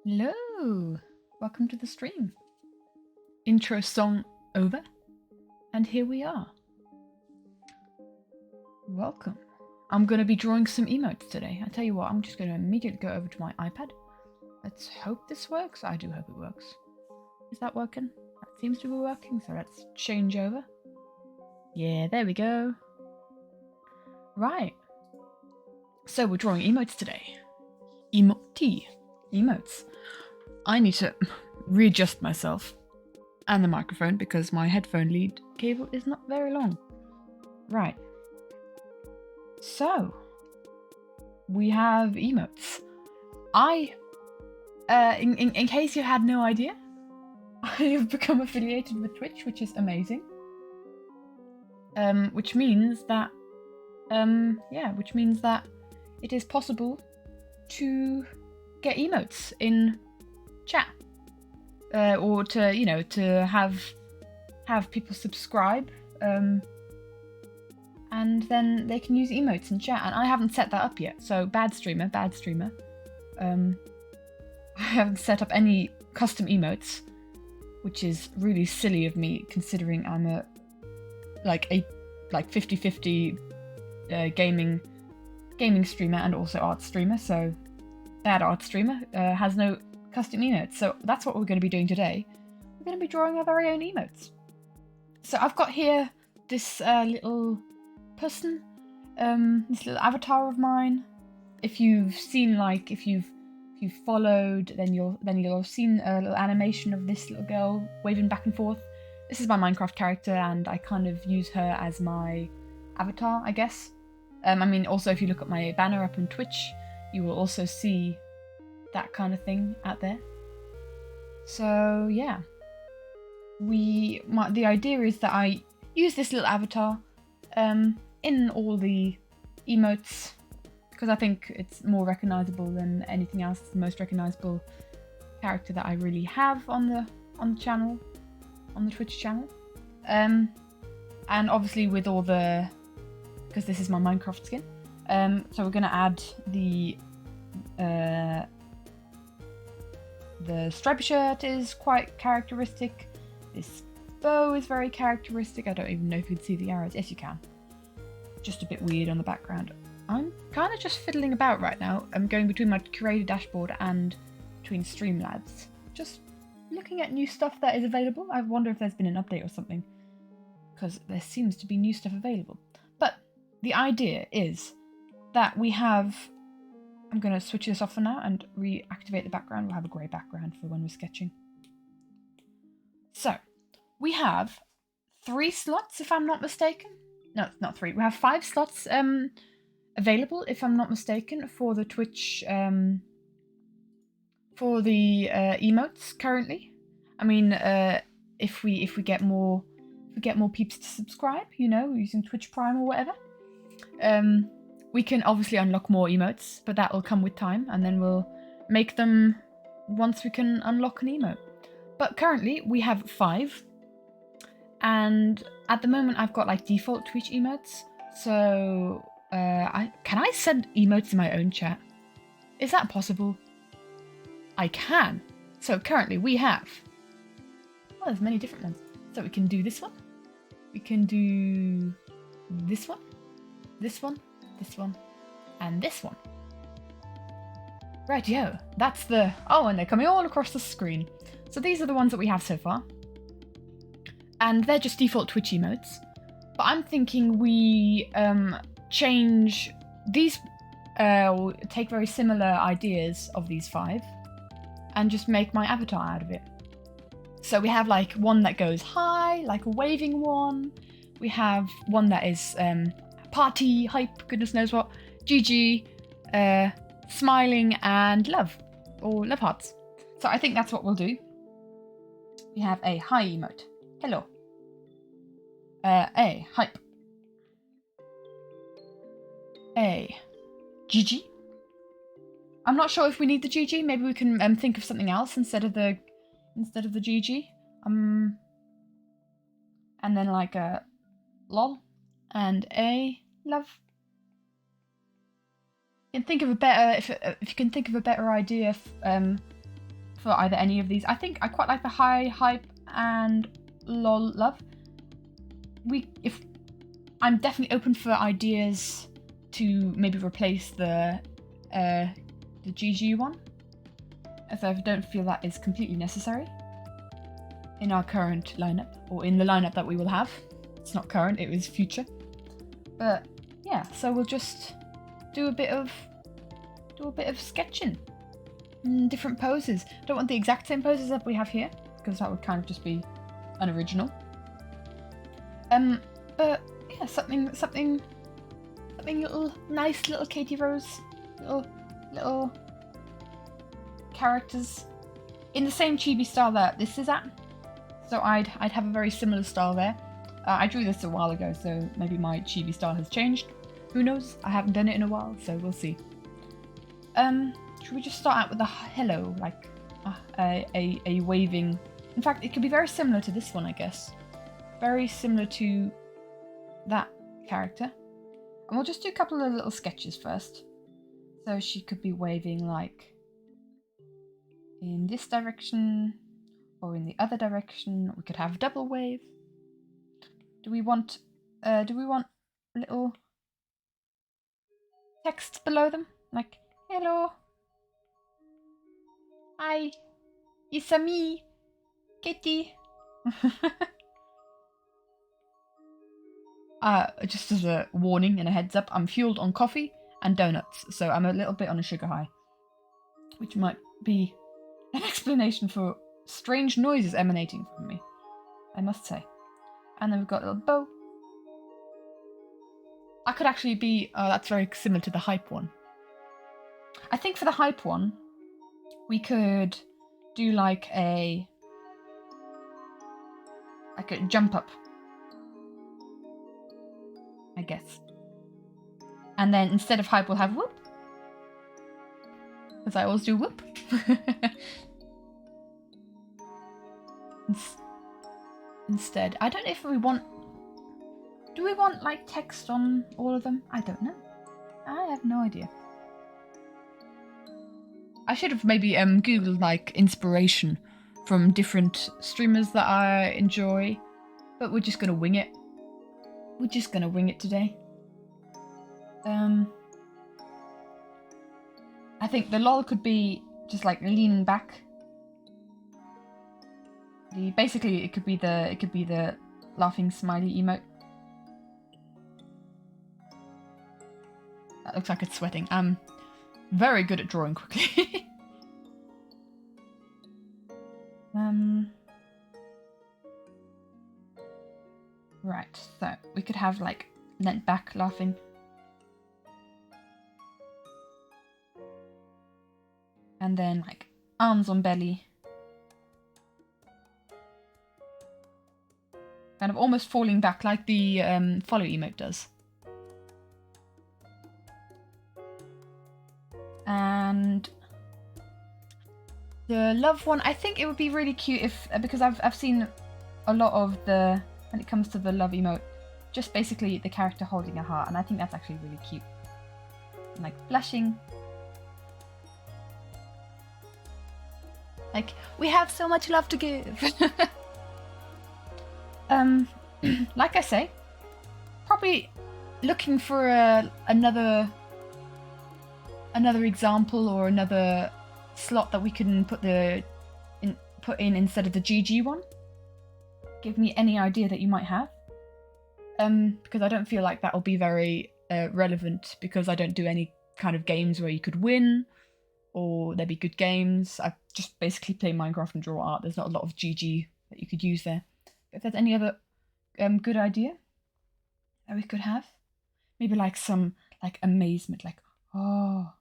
Hello! Welcome to the stream. Intro song over, and here we are. Welcome. I'm going to be drawing some emotes today. I tell you what, I'm just going to immediately go over to my iPad. Let's hope this works. I do hope it works. Is that working? That seems to be working, so let's change over. Yeah, there we go. Right. So we're drawing emotes today. Emotes. I need to readjust myself and the microphone because my headphone lead cable is not very long. Right. So, we have emotes. In case you had no idea, I have become affiliated with Twitch, which is amazing. Which means that it is possible to get emotes in chat, or to have people subscribe, and then they can use emotes in chat. And I haven't set that up yet, so bad streamer. I haven't set up any custom emotes, which is really silly of me considering I'm a 50-50 gaming streamer and also art streamer. So bad art streamer has no custom emotes. So that's what we're going to be doing today. We're going to be drawing our very own emotes. So I've got here this little person, this little avatar of mine. If you've seen, if you've followed, then you'll have seen a little animation of this little girl waving back and forth. This is my Minecraft character, and I kind of use her as my avatar, I guess. Also, if you look at my banner up on Twitch, you will also see that kind of thing out there. So yeah, the idea is that I use this little avatar in all the emotes because I think it's more recognizable than anything else. It's the most recognizable character that I really have on the channel, on the Twitch channel. And obviously with all the, because this is my Minecraft skin, so we're gonna add the striped shirt is quite characteristic. This bow is very characteristic. I don't even know if you can see the arrows. Yes, you can. Just a bit weird on the background. I'm kind of just fiddling about right now. I'm going between my curated dashboard and between Streamlabs. Just looking at new stuff that is available. I wonder if there's been an update or something, because there seems to be new stuff available. But the idea is that we have... I'm going to switch this off for now and reactivate the background. We'll have a grey background for when we're sketching. So, we have 3 slots, if I'm not mistaken. No, not 3. We have 5 slots available, if I'm not mistaken, for the Twitch, for the emotes currently. I mean, if we get more peeps to subscribe, using Twitch Prime or whatever, we can obviously unlock more emotes, but that will come with time, and then we'll make them once we can unlock an emote. But currently we have 5, and at the moment I've got default Twitch emotes. So can I send emotes in my own chat? Is that possible? I can. So currently we have, there's many different ones. So we can do this one. We can do this one, this one, this one, and this one. Rightio, that's the... Oh, and they're coming all across the screen. So these are the ones that we have so far. And they're just default Twitch emotes. But I'm thinking we change these, take very similar ideas of these 5, and just make my avatar out of it. So we have one that goes high, like a waving one. We have one that is party, hype, goodness knows what, GG, smiling, and love, or love hearts. So I think that's what we'll do. We have a high emote. Hello. A hype. A GG. I'm not sure if we need the GG. Maybe we can think of something else instead of the GG. And then a lol and a love. You can think of a better if you can think of a better idea for either any of these. I think I quite like the high hype and lol love. I'm definitely open for ideas to maybe replace the GG one, as I don't feel that is completely necessary in our current lineup, or in the lineup that we will have. It's not current, it was future. But yeah, so we'll just do a bit of sketching. Different poses. Don't want the exact same poses that we have here, because that would kind of just be unoriginal. But yeah, something little, nice little Katie Rose, little characters in the same chibi style that this is at. So I'd have a very similar style there. I drew this a while ago, so maybe my chibi style has changed. Who knows? I haven't done it in a while, so we'll see. Should we just start out with a hello, like a waving? In fact, it could be very similar to this one, I guess. Very similar to that character. And we'll just do a couple of little sketches first. So she could be waving like in this direction or in the other direction. We could have a double wave. Do we want little text below them? Like, hello. Hi. It's me, Kitty. Just as a warning and a heads up, I'm fueled on coffee and donuts, so I'm a little bit on a sugar high, which might be an explanation for strange noises emanating from me, I must say. And then we've got a little bow. I could actually be, that's very similar to the hype one. I think for the hype one, we could do like a jump up, I guess. And then instead of hype, we'll have whoop. Because I always do whoop. Instead, I don't know if we want... Do we want like text on all of them? I don't know. I have no idea. I should have maybe googled like inspiration from different streamers that I enjoy, but we're just gonna wing it. We're just gonna wing it today. I think the lol could be just like leaning back. Basically it could be the laughing smiley emote. That looks like it's sweating. I'm very good at drawing quickly. Right, so we could have like leant back laughing. And then like arms on belly. Kind of almost falling back like the follow emote does. And the love one, I think it would be really cute if, because I've seen a lot of the, when it comes to the love emote, just basically the character holding a heart, and I think that's actually really cute. And like blushing. Like, we have so much love to give. Like I say, probably looking for another example or another slot that we can put in instead of the GG one. Give me any idea that you might have. Because I don't feel like that will be very relevant, because I don't do any kind of games where you could win or there'd be good games. I just basically play Minecraft and draw art. There's not a lot of GG that you could use there. If there's any other good idea that we could have, maybe like some like amazement, like oh,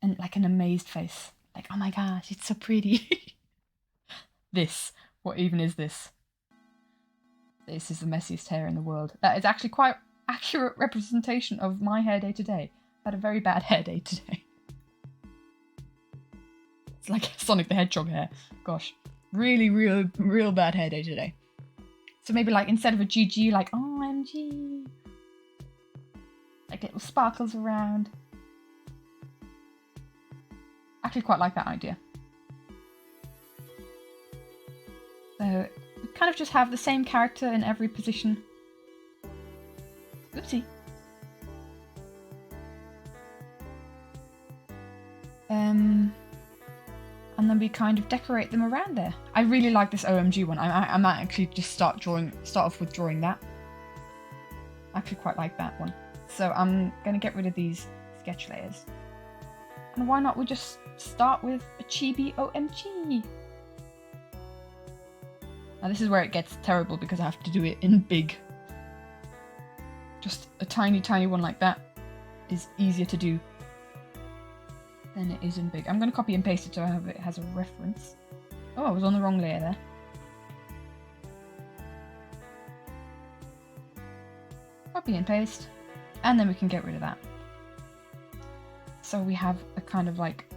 and like an amazed face, like oh my gosh, it's so pretty. This, what even is this? This is the messiest hair in the world. That is actually quite accurate representation of my hair day to day. I've had a very bad hair day today. It's like Sonic the Hedgehog hair. Gosh, really, real bad hair day today. So maybe like instead of a GG, like OMG. Like little sparkles around. actually quite like that idea. So we kind of just have the same character in every position. Oopsie. And then we kind of decorate them around there. I really like this OMG one. I might actually just start off with drawing that. I actually quite like that one. So I'm going to get rid of these sketch layers. And why not we just start with a chibi OMG? Now this is where it gets terrible because I have to do it in big. Just a tiny, tiny one like that is easier to do than it is in big. I'm going to copy and paste it so it has a reference. Oh, I was on the wrong layer there. Copy and paste, and then we can get rid of that. So we have a kind of like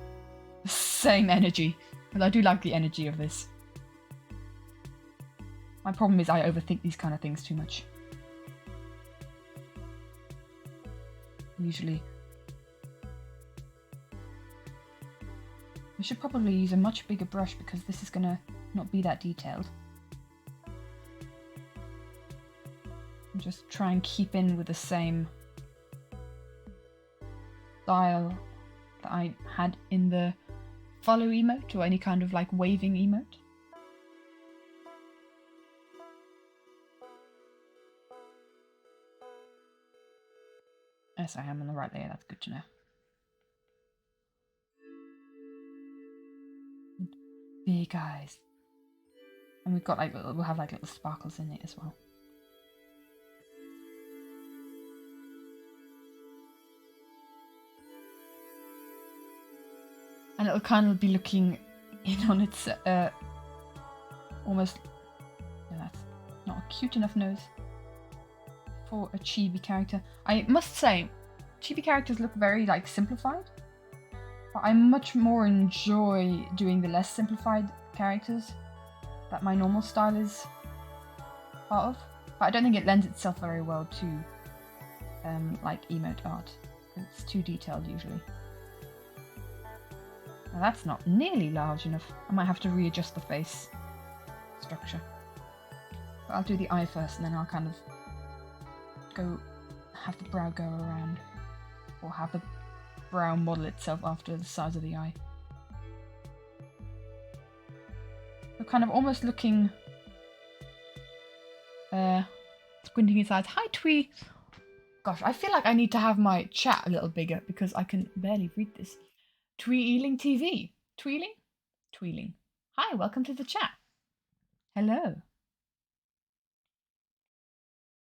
the same energy, but I do like the energy of this. My problem is I overthink these kind of things too much. Usually. We should probably use a much bigger brush because this is gonna not be that detailed. And just try and keep in with the same style that I had in the follow emote or any kind of like waving emote. Yes, I am on the right layer, that's good to know. Big eyes. And we've got like, we'll have like little sparkles in it as well. And it'll kind of be looking in on its, almost, yeah, that's not a cute enough nose for a chibi character. I must say, chibi characters look very like simplified, but I much more enjoy doing the less simplified characters that my normal style is part of. But I don't think it lends itself very well to like emote art. It's too detailed usually. Now that's not nearly large enough. I might have to readjust the face structure. But I'll do the eye first and then I'll kind of have the brow go around. Or have the brow model itself after the size of the eye. So kind of almost looking... squinting his eyes. Hi, Twee! Gosh, I feel like I need to have my chat a little bigger because I can barely read this. Tweeling TV. Tweeling? Tweeling. Hi, welcome to the chat. Hello.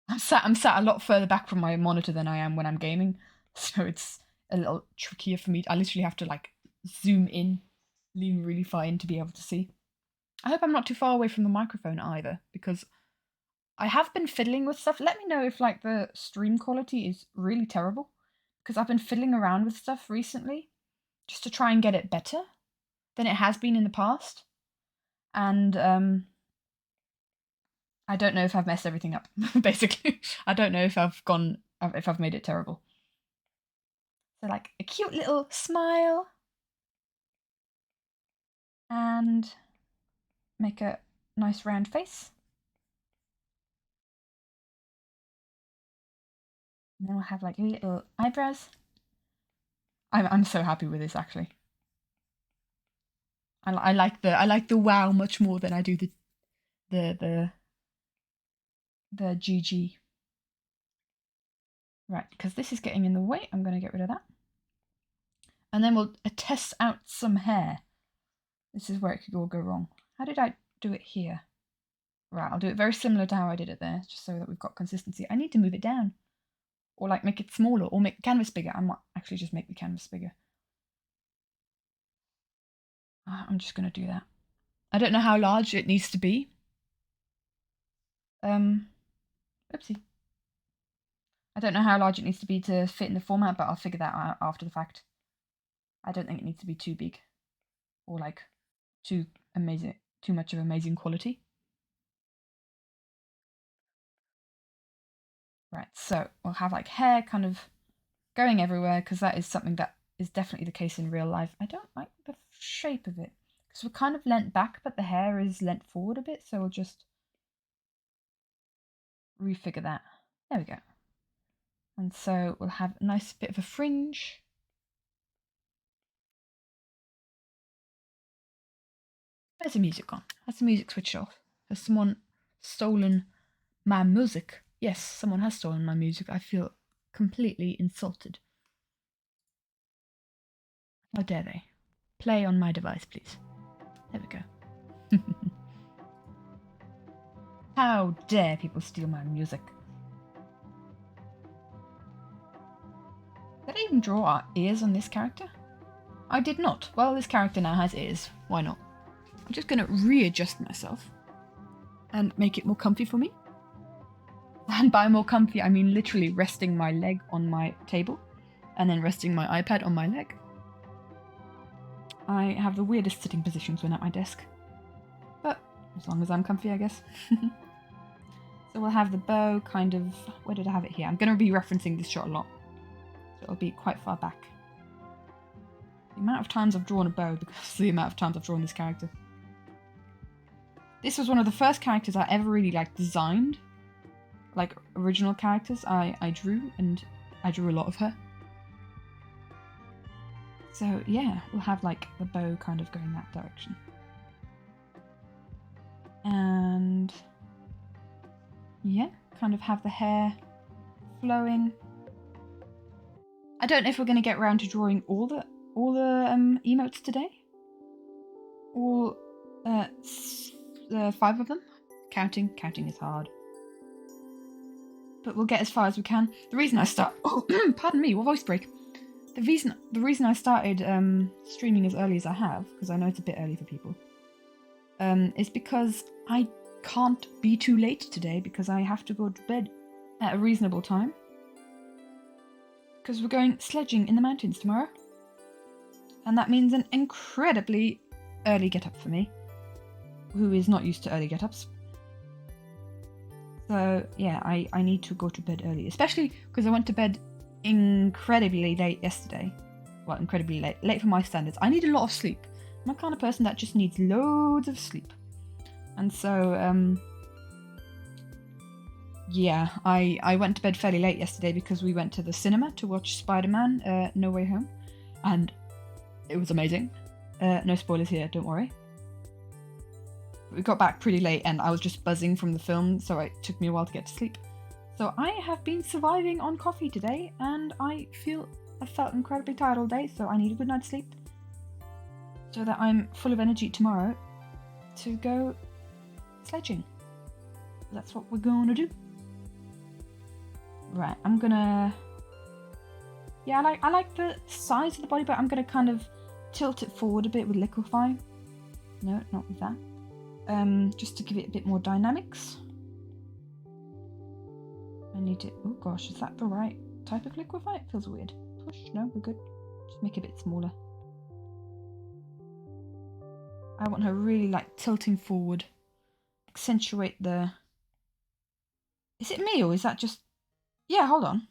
I'm sat a lot further back from my monitor than I am when I'm gaming, so it's a little trickier for me. I literally have to like zoom in, lean really far in to be able to see. I hope I'm not too far away from the microphone either, because I have been fiddling with stuff. Let me know if like the stream quality is really terrible, because I've been fiddling around with stuff recently just to try and get it better than it has been in the past. And I don't know if I've messed everything up, basically. I don't know if I've made it terrible. So like a cute little smile. And make a nice round face. And then we'll have like little eyebrows. I'm so happy with this actually. I like the wow much more than I do the GG. Right, because this is getting in the way, I'm going to get rid of that. And then we'll test out some hair. This is where it could all go wrong. How did I do it here? Right, I'll do it very similar to how I did it there, just so that we've got consistency. I need to move it down. Or like make it smaller, or make the canvas bigger. I might actually just make the canvas bigger. I'm just going to do that. I don't know how large it needs to be. Oopsie. I don't know how large it needs to be to fit in the format, but I'll figure that out after the fact. I don't think it needs to be too big. Or like too much of amazing quality. Right, so we'll have like hair kind of going everywhere, because that is something that is definitely the case in real life. I don't like the shape of it. Because we're kind of leant back, but the hair is leant forward a bit, so we'll just refigure that. There we go. And so we'll have a nice bit of a fringe. Where's the music on? Has the music switched off? Has someone stolen my music? Yes, someone has stolen my music. I feel completely insulted. How dare they? Play on my device, please. There we go. How dare people steal my music? Did I even draw our ears on this character? I did not. Well, this character now has ears. Why not? I'm just going to readjust myself and make it more comfy for me. And by more comfy, I mean literally resting my leg on my table and then resting my iPad on my leg. I have the weirdest sitting positions when at my desk. But as long as I'm comfy, I guess. So we'll have the bow kind of... Where did I have it here? I'm going to be referencing this shot a lot. So it'll be quite far back. The amount of times I've drawn a bow because of the amount of times I've drawn this character. This was one of the first characters I ever really designed. Like original characters I drew, and I drew a lot of her. So yeah, we'll have like the bow kind of going that direction. And yeah, kind of have the hair flowing. I don't know if we're going to get around to drawing all the emotes today. All 5 of them. Counting is hard. But we'll get as far as we can. The reason I pardon me, what voice break. The reason I started streaming as early as I have, because I know it's a bit early for people, is because I can't be too late today because I have to go to bed at a reasonable time. Because we're going sledging in the mountains tomorrow. And that means an incredibly early get-up for me, who is not used to early get-ups. So yeah, I need to go to bed early, especially because I went to bed incredibly late yesterday. Well, incredibly late for my standards. I need a lot of sleep. I'm the kind of person that just needs loads of sleep. And so, yeah, I went to bed fairly late yesterday because we went to the cinema to watch Spider-Man No Way Home. And it was amazing. No spoilers here, don't worry. We got back pretty late and I was just buzzing from the film, so it took me a while to get to sleep. So I have been surviving on coffee today, and I felt incredibly tired all day, so I need a good night's sleep so that I'm full of energy tomorrow to go sledging. That's what we're going to do. Right, I'm gonna... Yeah, I like the size of the body, but I'm gonna kind of tilt it forward a bit with liquefy. No, not with that. Just to give it a bit more dynamics. I need to... Oh gosh, is that the right type of liquefy? It feels weird. Push? No, we're good. Just make it a bit smaller. I want her really tilting forward. Accentuate the... Is it me or is that just... Yeah, hold on.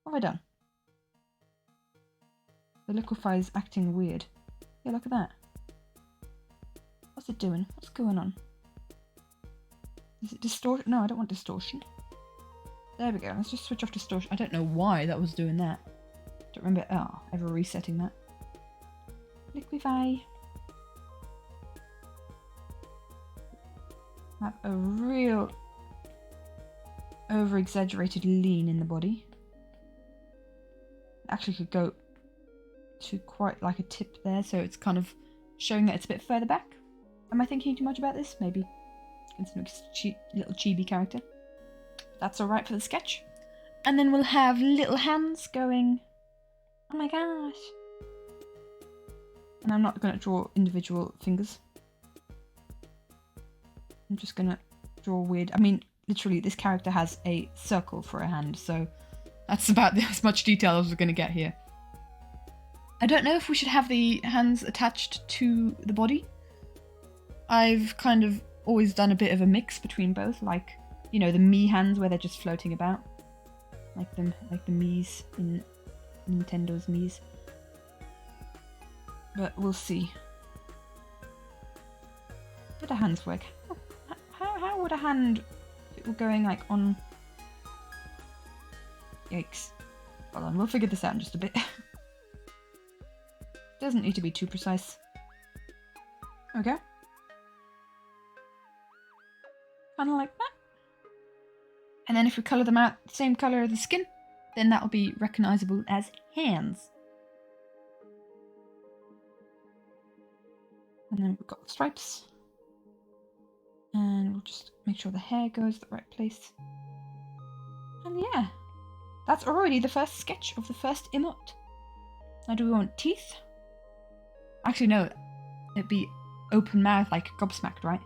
What have I done? The liquefy is acting weird. Yeah, look at that. What's it doing? What's going on? Is it distortion? No, I don't want distortion. There we go. Let's just switch off distortion. I don't know why that was doing that. Don't remember ever resetting that. Liquefy. Have a real over-exaggerated lean in the body. Actually could go to quite like a tip there, so it's kind of showing that it's a bit further back. Am I thinking too much about this? Maybe. Considering it's a little chibi character. That's alright for the sketch. And then we'll have little hands going... Oh my gosh. And I'm not going to draw individual fingers. I'm just going to draw weird... I mean, literally, this character has a circle for a hand, so that's about as much detail as we're going to get here. I don't know if we should have the hands attached to the body. I've kind of always done a bit of a mix between both, like, you know, the me hands where they're just floating about. Like the Mii's in Nintendo's Mii's. but we'll see. How would a hands work? How would a hand, if it were going like on... Yikes. Hold on, we'll figure this out in just a bit. Doesn't need to be too precise. Okay. Kind of like that. And then if we colour them out the same colour of the skin, then that will be recognisable as hands. And then we've got the stripes. And we'll just make sure the hair goes the right place. And yeah, that's already the first sketch of the first emote. Now do we want teeth? Actually no, it'd be open mouth like gobsmacked, right?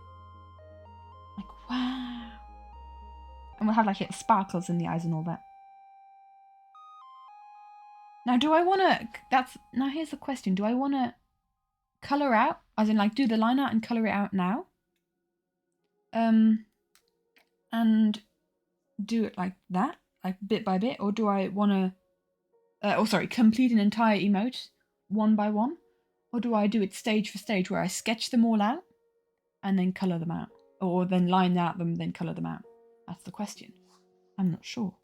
Like wow. And we'll have like little sparkles in the eyes and all that. Now do I want to, now here's the question, do I want to colour out, as in like do the line art and colour it out now? And do it like that, like bit by bit, or do I want to, complete an entire emote one by one? Or do I do it stage for stage where I sketch them all out and then colour them out? Or then line out them, then colour them out? That's the question. I'm not sure.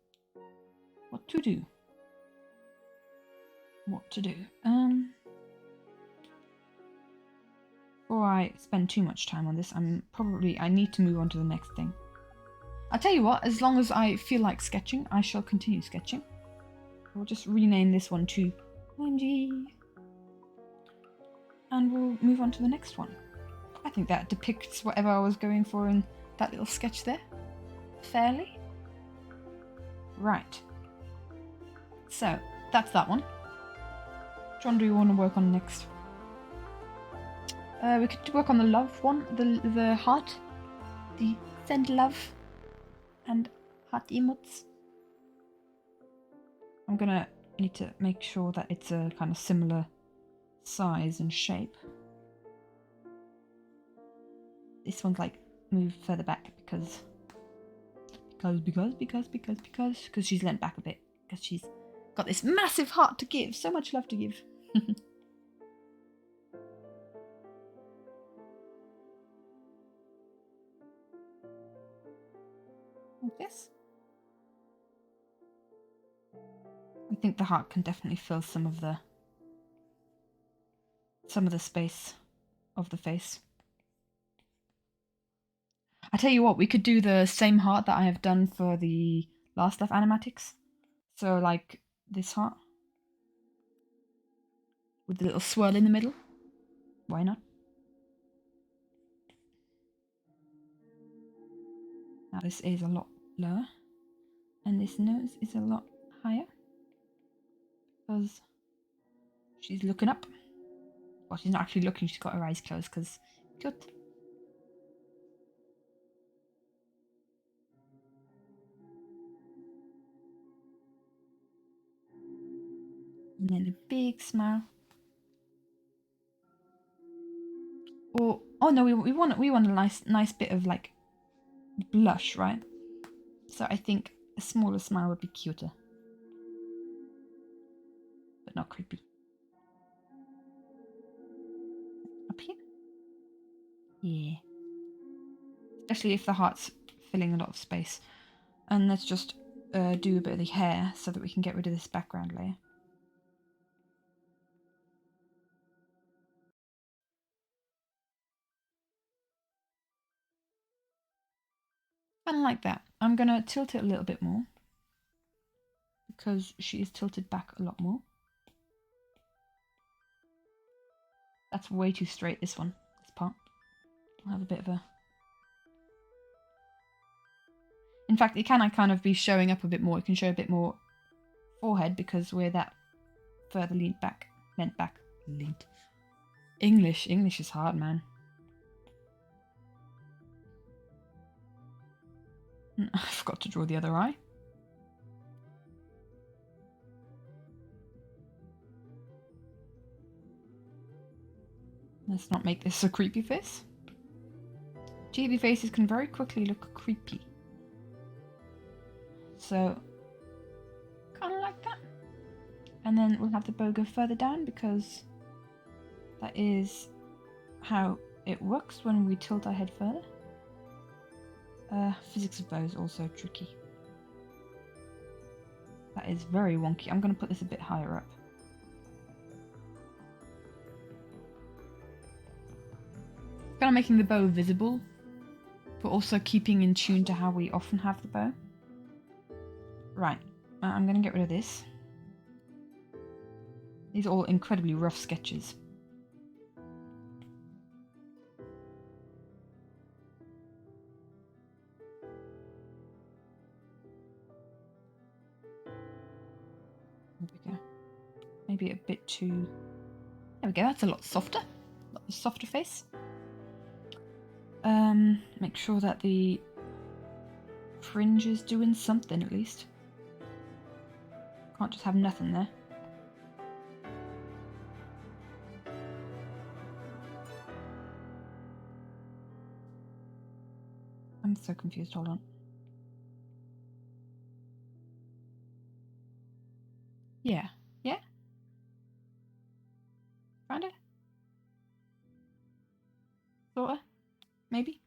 What to do? What to do? Before I spend too much time on this, I need to move on to the next thing. I'll tell you what, as long as I feel like sketching, I shall continue sketching. We'll just rename this one to OMG. And we'll move on to the next one. I think that depicts whatever I was going for in that little sketch there. Fairly. Right. So, that's that one. Which one do we want to work on next? We could work on the love one, the heart, the send love, and heart emotes. I'm gonna need to make sure that it's a kind of similar size and shape. This one's like moved further back because she's leant back a bit because she's got this massive heart to give, so much love to give. Like this. I think the heart can definitely fill some of the space of the face. I tell you what, we could do the same heart that I have done for the last of animatics. So like this heart with the little swirl in the middle. Why not? Now this is a lot lower and this nose is a lot higher because she's looking up. Well, she's not actually looking, she's got her eyes closed because cute. And then a big smile. Or oh no, we want a nice bit of like blush, right? So I think a smaller smile would be cuter, but not creepy. Up here, yeah. Especially if the heart's filling a lot of space. And let's just do a bit of the hair so that we can get rid of this background layer. Kind of like that. I'm going to tilt it a little bit more because she is tilted back a lot more. That's way too straight, this one, this part. I'll have a bit of a... In fact, it can kind of be showing up a bit more. It can show a bit more forehead because we're that further leaned back. Leaned. English is hard, man. I forgot to draw the other eye. Let's not make this a creepy face. Chibi faces can very quickly look creepy. So, kind of like that. And then we'll have the bow go further down because that is how it works when we tilt our head further. Physics of bow is also tricky. That is very wonky. I'm going to put this a bit higher up. Kind of making the bow visible, but also keeping in tune to how we often have the bow. Right, I'm going to get rid of this. These are all incredibly rough sketches. There we go. Maybe a bit too... There we go, that's a lot softer. A lot softer face. Make sure that the fringe is doing something at least. Can't just have nothing there. I'm so confused, hold on. Yeah. Yeah? Found it? Sorta? Maybe?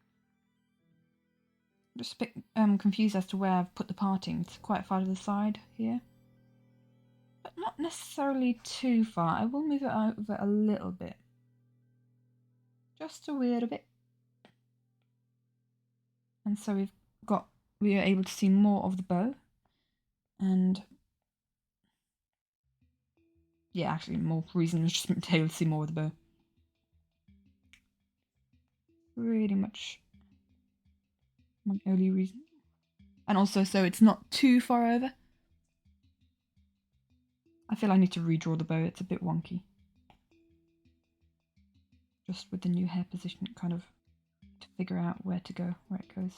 I'm just a bit confused as to where I've put the parting. It's quite far to the side here. But not necessarily too far. I will move it over a little bit. Just a weird bit. And so we are able to see more of the bow. And yeah, actually more reason is just to be able to see more of the bow. Pretty much my only reason. And also so it's not too far over. I feel I need to redraw the bow, it's a bit wonky. Just with the new hair position, kind of to figure out where to go, where it goes.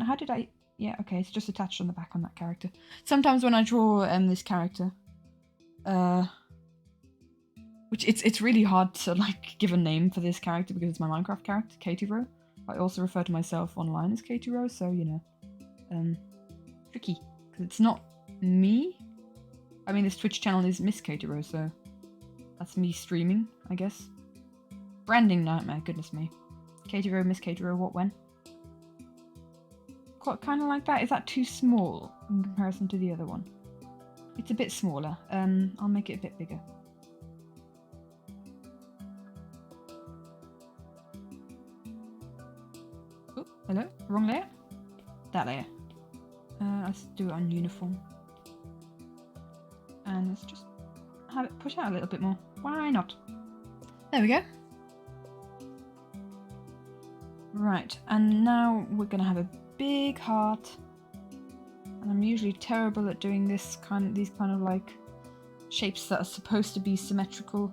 How did I... Yeah, okay, it's just attached on the back on that character. Sometimes when I draw this character, which it's really hard to like give a name for this character because it's my Minecraft character, Katie Rowe. I also refer to myself online as Katie Rowe, so you know, tricky because it's not me. I mean, this Twitch channel is Miss Katie Rowe, so that's me streaming, I guess. Branding nightmare, goodness me. Katie Rowe, Miss Katie Rowe, what, when? Quite kind of like that. Is that too small in comparison to the other one? It's a bit smaller. I'll make it a bit bigger. Oh, hello? Wrong layer? That layer. Let's do it on uniform. And let's just have it push out a little bit more. Why not? There we go. Right, and now we're going to have a big heart. And I'm usually terrible at doing these kind of like shapes that are supposed to be symmetrically.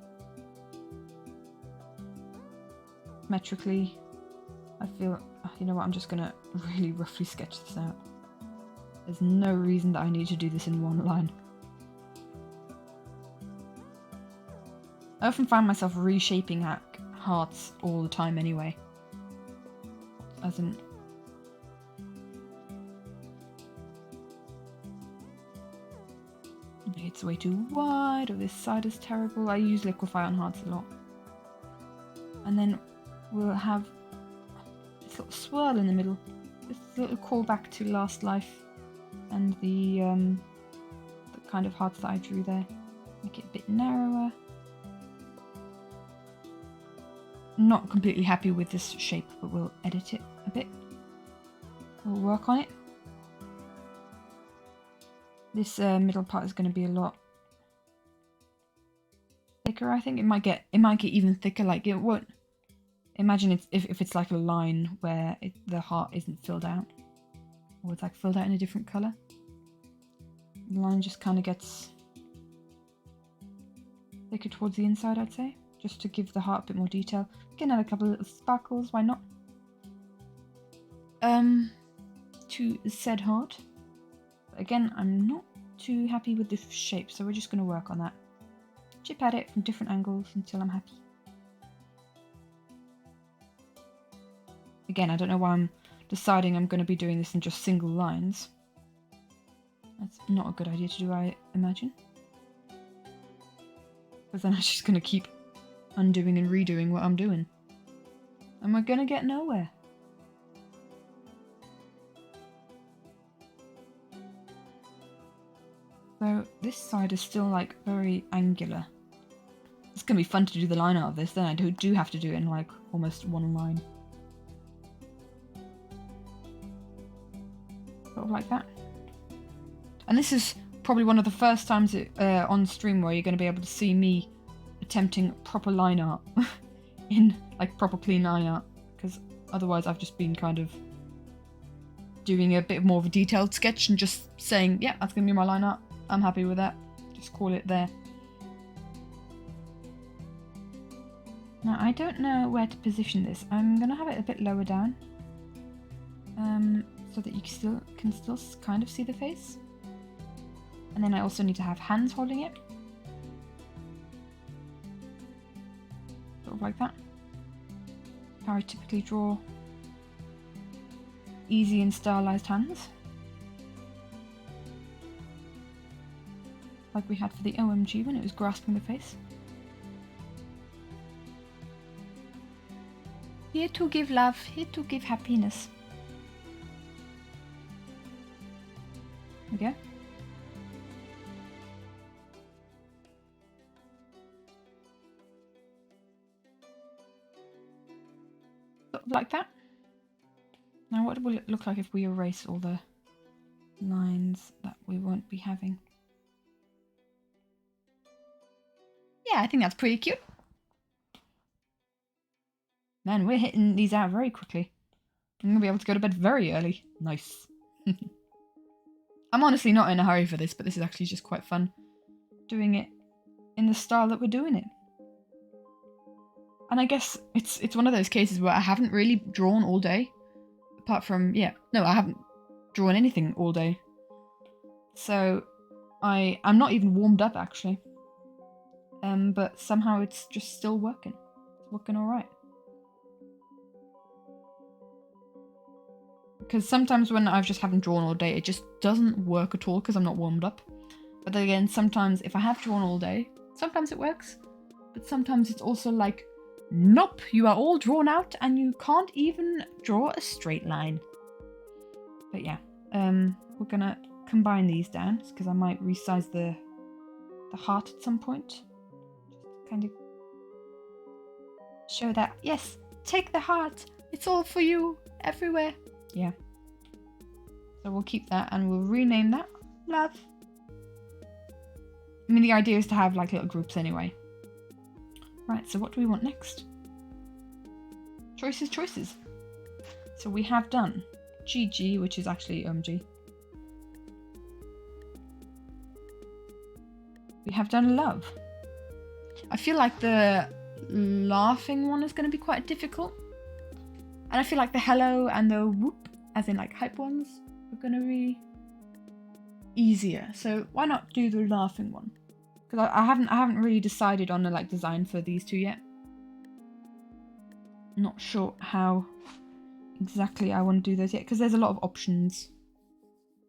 I feel, you know what, I'm just going to really roughly sketch this out. There's no reason that I need to do this in one line. I often find myself reshaping hearts all the time anyway. As in... It's way too wide, or this side is terrible. I use liquify on hearts a lot. And then we'll have this little swirl in the middle. This little callback to Last Life and the kind of hearts that I drew there. Make it a bit narrower. Not completely happy with this shape, but we'll edit it a bit. We'll work on it. This middle part is going to be a lot thicker, I think. It might get even thicker, like it won't... Imagine if it's like a line where the heart isn't filled out. Or it's like filled out in a different colour. The line just kind of gets thicker towards the inside, I'd say. Just to give the heart a bit more detail. Again, add a couple of little sparkles, why not? To said heart. But again, I'm not too happy with the shape, so we're just going to work on that. Chip at it from different angles until I'm happy. Again, I don't know why I'm deciding I'm going to be doing this in just single lines. That's not a good idea to do, I imagine. Because then I'm just going to keep undoing and redoing what I'm doing. And we're going to get nowhere. So this side is still like very angular. It's going to be fun to do the line out of this. Then I do have to do it in like almost one line. Sort of like that. And this is probably one of the first times on stream where you're going to be able to see me attempting proper line art. In like proper clean line art. Because otherwise I've just been kind of doing a bit more of a detailed sketch and just saying, yeah, that's going to be my line art. I'm happy with that. Just call it there. Now, I don't know where to position this. I'm going to have it a bit lower down. So that you can still kind of see the face. And then I also need to have hands holding it. Sort of like that. How I typically draw easy and stylized hands. Like we had for the OMG when it was grasping the face. Here to give love, here to give happiness. Okay. Sort of like that. Now what will it look like if we erase all the lines that we won't be having? Yeah, I think that's pretty cute. Man, we're hitting these out very quickly. I'm going to be able to go to bed very early. Nice. I'm honestly not in a hurry for this, but this is actually just quite fun. Doing it in the style that we're doing it. And I guess it's one of those cases where I haven't really drawn all day. Apart from, yeah, no, I haven't drawn anything all day. So I'm not even warmed up actually. But somehow it's just still working. It's working alright. Because sometimes when I just haven't drawn all day, it just doesn't work at all because I'm not warmed up. But then again, sometimes if I have drawn all day, sometimes it works. But sometimes it's also like, nope, you are all drawn out and you can't even draw a straight line. But yeah, we're gonna combine these down because I might resize the heart at some point. Just kind of show that, yes, take the heart. It's all for you, everywhere. Yeah. So we'll keep that and we'll rename that love. I mean, the idea is to have like little groups anyway. Right, so what do we want next? Choices, choices. So we have done GG, which is actually OMG. We have done love. I feel like the laughing one is going to be quite difficult. And I feel like the hello and the whoop, as in like hype ones, are going to be easier. So why not do the laughing one? Because I haven't really decided on the like design for these two yet. Not sure how exactly I want to do those yet, because there's a lot of options.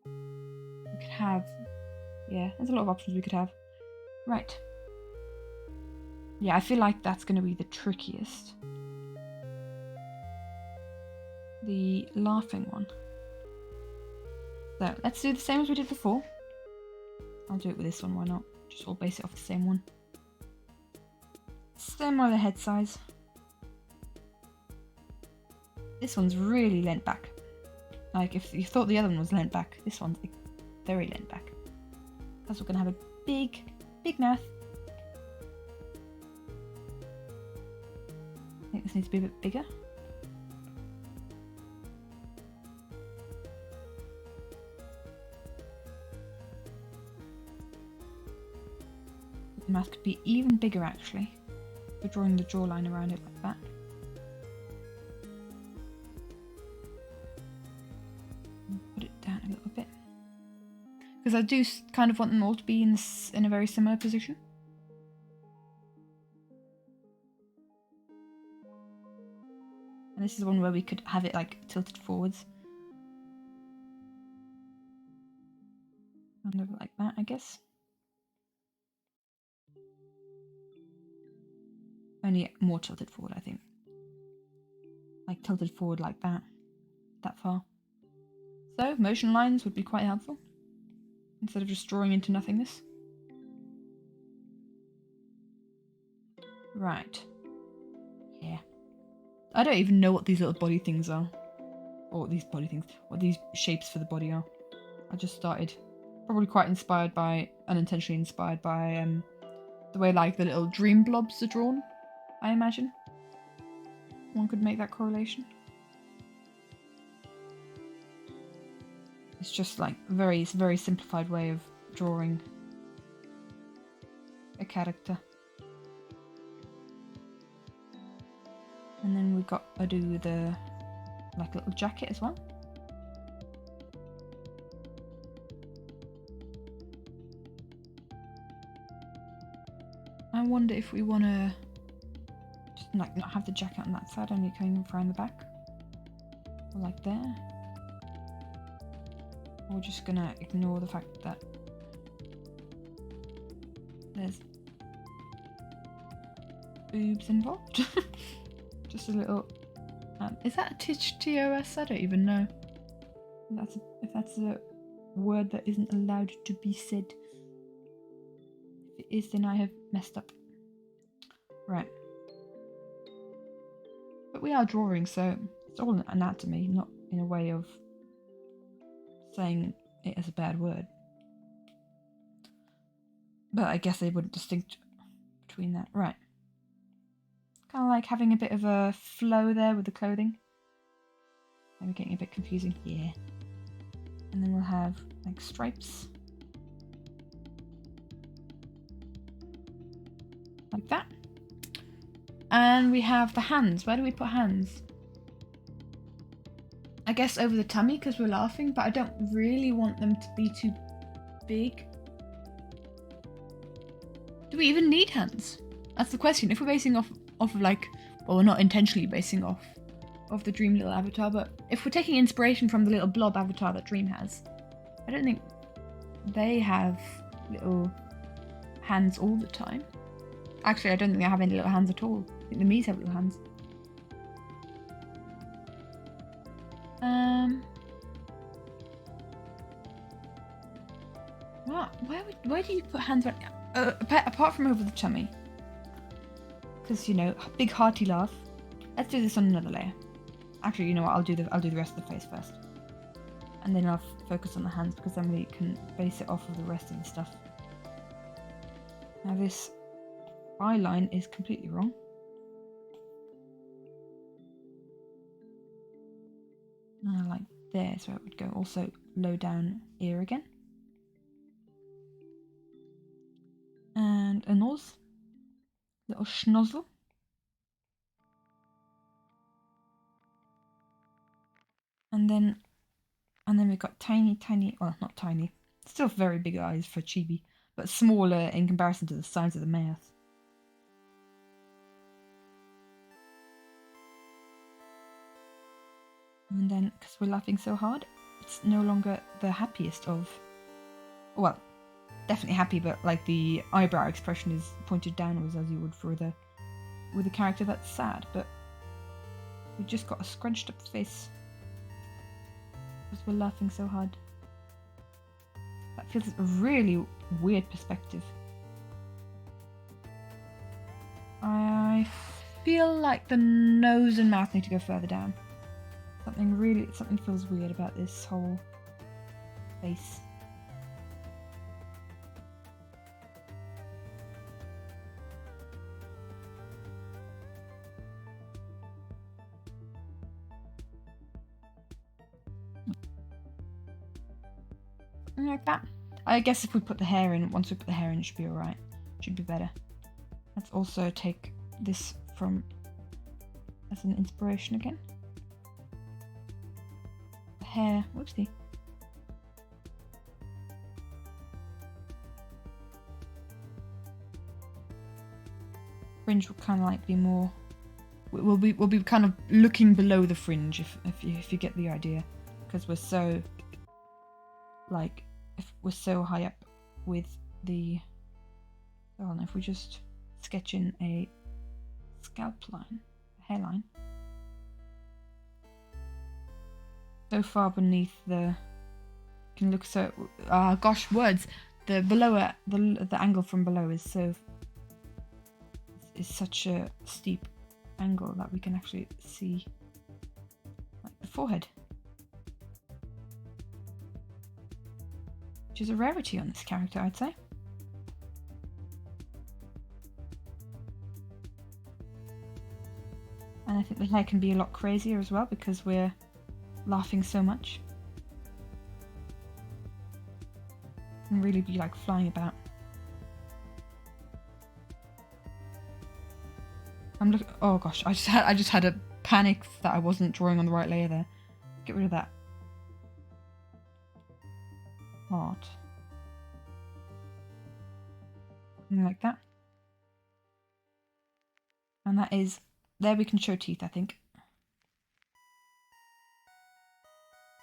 We could have, yeah, there's a lot of options we could have. Right. Yeah, I feel like that's going to be the trickiest. The laughing one. So let's do the same as we did before. I'll do it with this one, why not? Just all base it off the same one. Similar head size. This one's really leant back. Like if you thought the other one was leant back, this one's very leant back. Because we're going to have a big mouth. I think this needs to be a bit bigger. The mouth could be even bigger actually. We're drawing the jawline around it like that. Put it down a little bit. Because I do kind of want them all to be in a very similar position. And this is one where we could have it like tilted forwards. Kind of like that, I guess. Only more tilted forward, I think. Like tilted forward like that far. So motion lines would be quite helpful instead of just drawing into nothingness. Right. Yeah. I don't even know what these little body things are. Or what these shapes for the body are. I just started. Probably quite inspired by, unintentionally inspired by, the way like the little dream blobs are drawn, I imagine. One could make that correlation. It's just like very simplified way of drawing a character. And then we've got to do the like little jacket as well. I wonder if we want to just like not have the jacket on that side, only coming around the back, or like there. Or we're just gonna ignore the fact that there's boobs involved. Just a little. Is that a TOS? I don't even know. If that's a word that isn't allowed to be said. If it is, then I have messed up. Right. But we are drawing, so it's all anatomy, not in a way of saying it as a bad word. But I guess they wouldn't distinct between that. Right. Kind of like having a bit of a flow there with the clothing. Maybe getting a bit confusing. Yeah. And then we'll have like stripes. Like that. And we have the hands. Where do we put hands? I guess over the tummy because we're laughing, but I don't really want them to be too big. Do we even need hands? That's the question. If we're basing off of like, well, we're not intentionally basing off of the Dream little avatar, but if we're taking inspiration from the little blob avatar that Dream has, I don't think they have little hands all the time. Actually, I don't think they have any little hands at all. I think the Mies have little hands. What? Where do you put hands right now? Apart from over the tummy. Because, you know, big hearty laugh. Let's do this on another layer. Actually, you know what? I'll do the rest of the face first. And then I'll focus on the hands because then we can base it off of the rest of the stuff. Now this eye line is completely wrong. Like there's where it would go. Also low down ear again. And a nose. Little schnozzle. And then we've got tiny, well, not tiny, still very big eyes for Chibi, but smaller in comparison to the size of the mouth. And then, because we're laughing so hard, it's no longer the happiest of, well, definitely happy, but like the eyebrow expression is pointed downwards as you would for with a character that's sad, but we've just got a scrunched up face because we're laughing so hard. That feels a really weird perspective. I feel like the nose and mouth need to go further down. Something feels weird about this whole face. Like that. I guess if we put the hair in, once we put the hair in, it should be alright. Should be better. Let's also take this from as an inspiration again. The hair, whoopsie. Fringe will kind of like be more. We'll be kind of looking below the fringe if you get the idea, because we're so like if we're so high up with the. Oh no! If we just sketch in a scalp line, hairline. So far beneath the, can look so, gosh, words. The below it, the angle from below is such a steep angle that we can actually see like the forehead, which is a rarity on this character, I'd say. And I think the hair can be a lot crazier as well because we're laughing so much. And really be like flying about. I'm looking. Oh gosh, I just had a panic that I wasn't drawing on the right layer there. Get rid of that. Heart. Something like that. And that is, there we can show teeth, I think.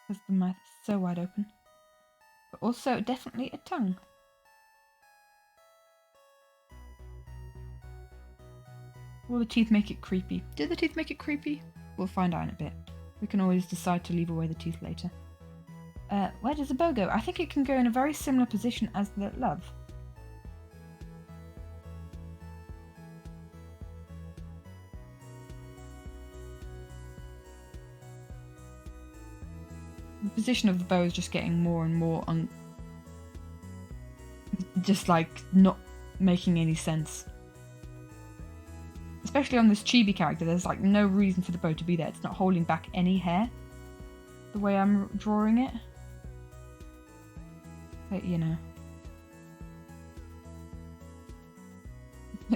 Because the mouth is so wide open. But also definitely a tongue. Will the teeth make it creepy? Did the teeth make it creepy? We'll find out in a bit. We can always decide to leave away the teeth later. Where does the bow go? I think it can go in a very similar position as the love. The position of the bow is just getting more and more just like not making any sense. Especially on this chibi character, there's like no reason for the bow to be there. It's not holding back any hair the way I'm drawing it. But you know.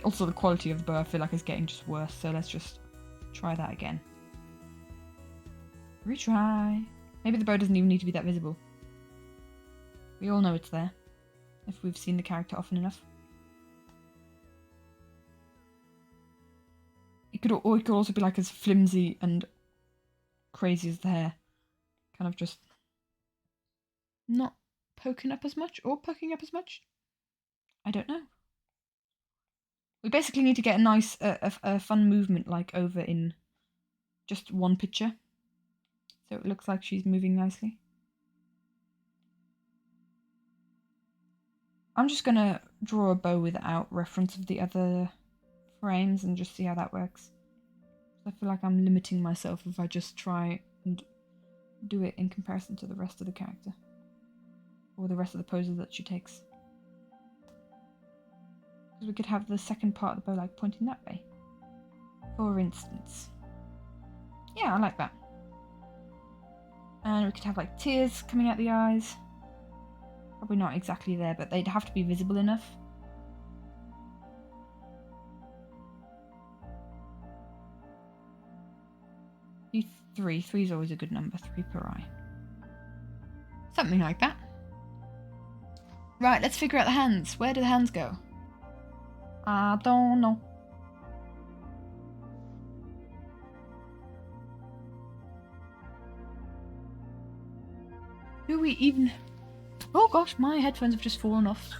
Also the quality of the bow I feel like is getting just worse, so let's just try that again. Retry. Maybe the bow doesn't even need to be that visible. We all know it's there, if we've seen the character often enough. It could also be like as flimsy and crazy as the hair. Kind of just not poking up as much or poking up as much. I don't know. We basically need to get a nice, a fun movement like over in just one picture. So it looks like she's moving nicely. I'm just going to draw a bow without reference of the other frames and just see how that works. I feel like I'm limiting myself if I just try and do it in comparison to the rest of the character. Or the rest of the poses that she takes. Because we could have the second part of the bow like pointing that way. For instance. Yeah, I like that. And we could have like tears coming out the eyes. Probably not exactly there, but they'd have to be visible enough. Three is always a good number, 3 per eye. Something like that. Right, let's figure out the hands. Where do the hands go? I don't know. Do we even... Oh gosh, my headphones have just fallen off.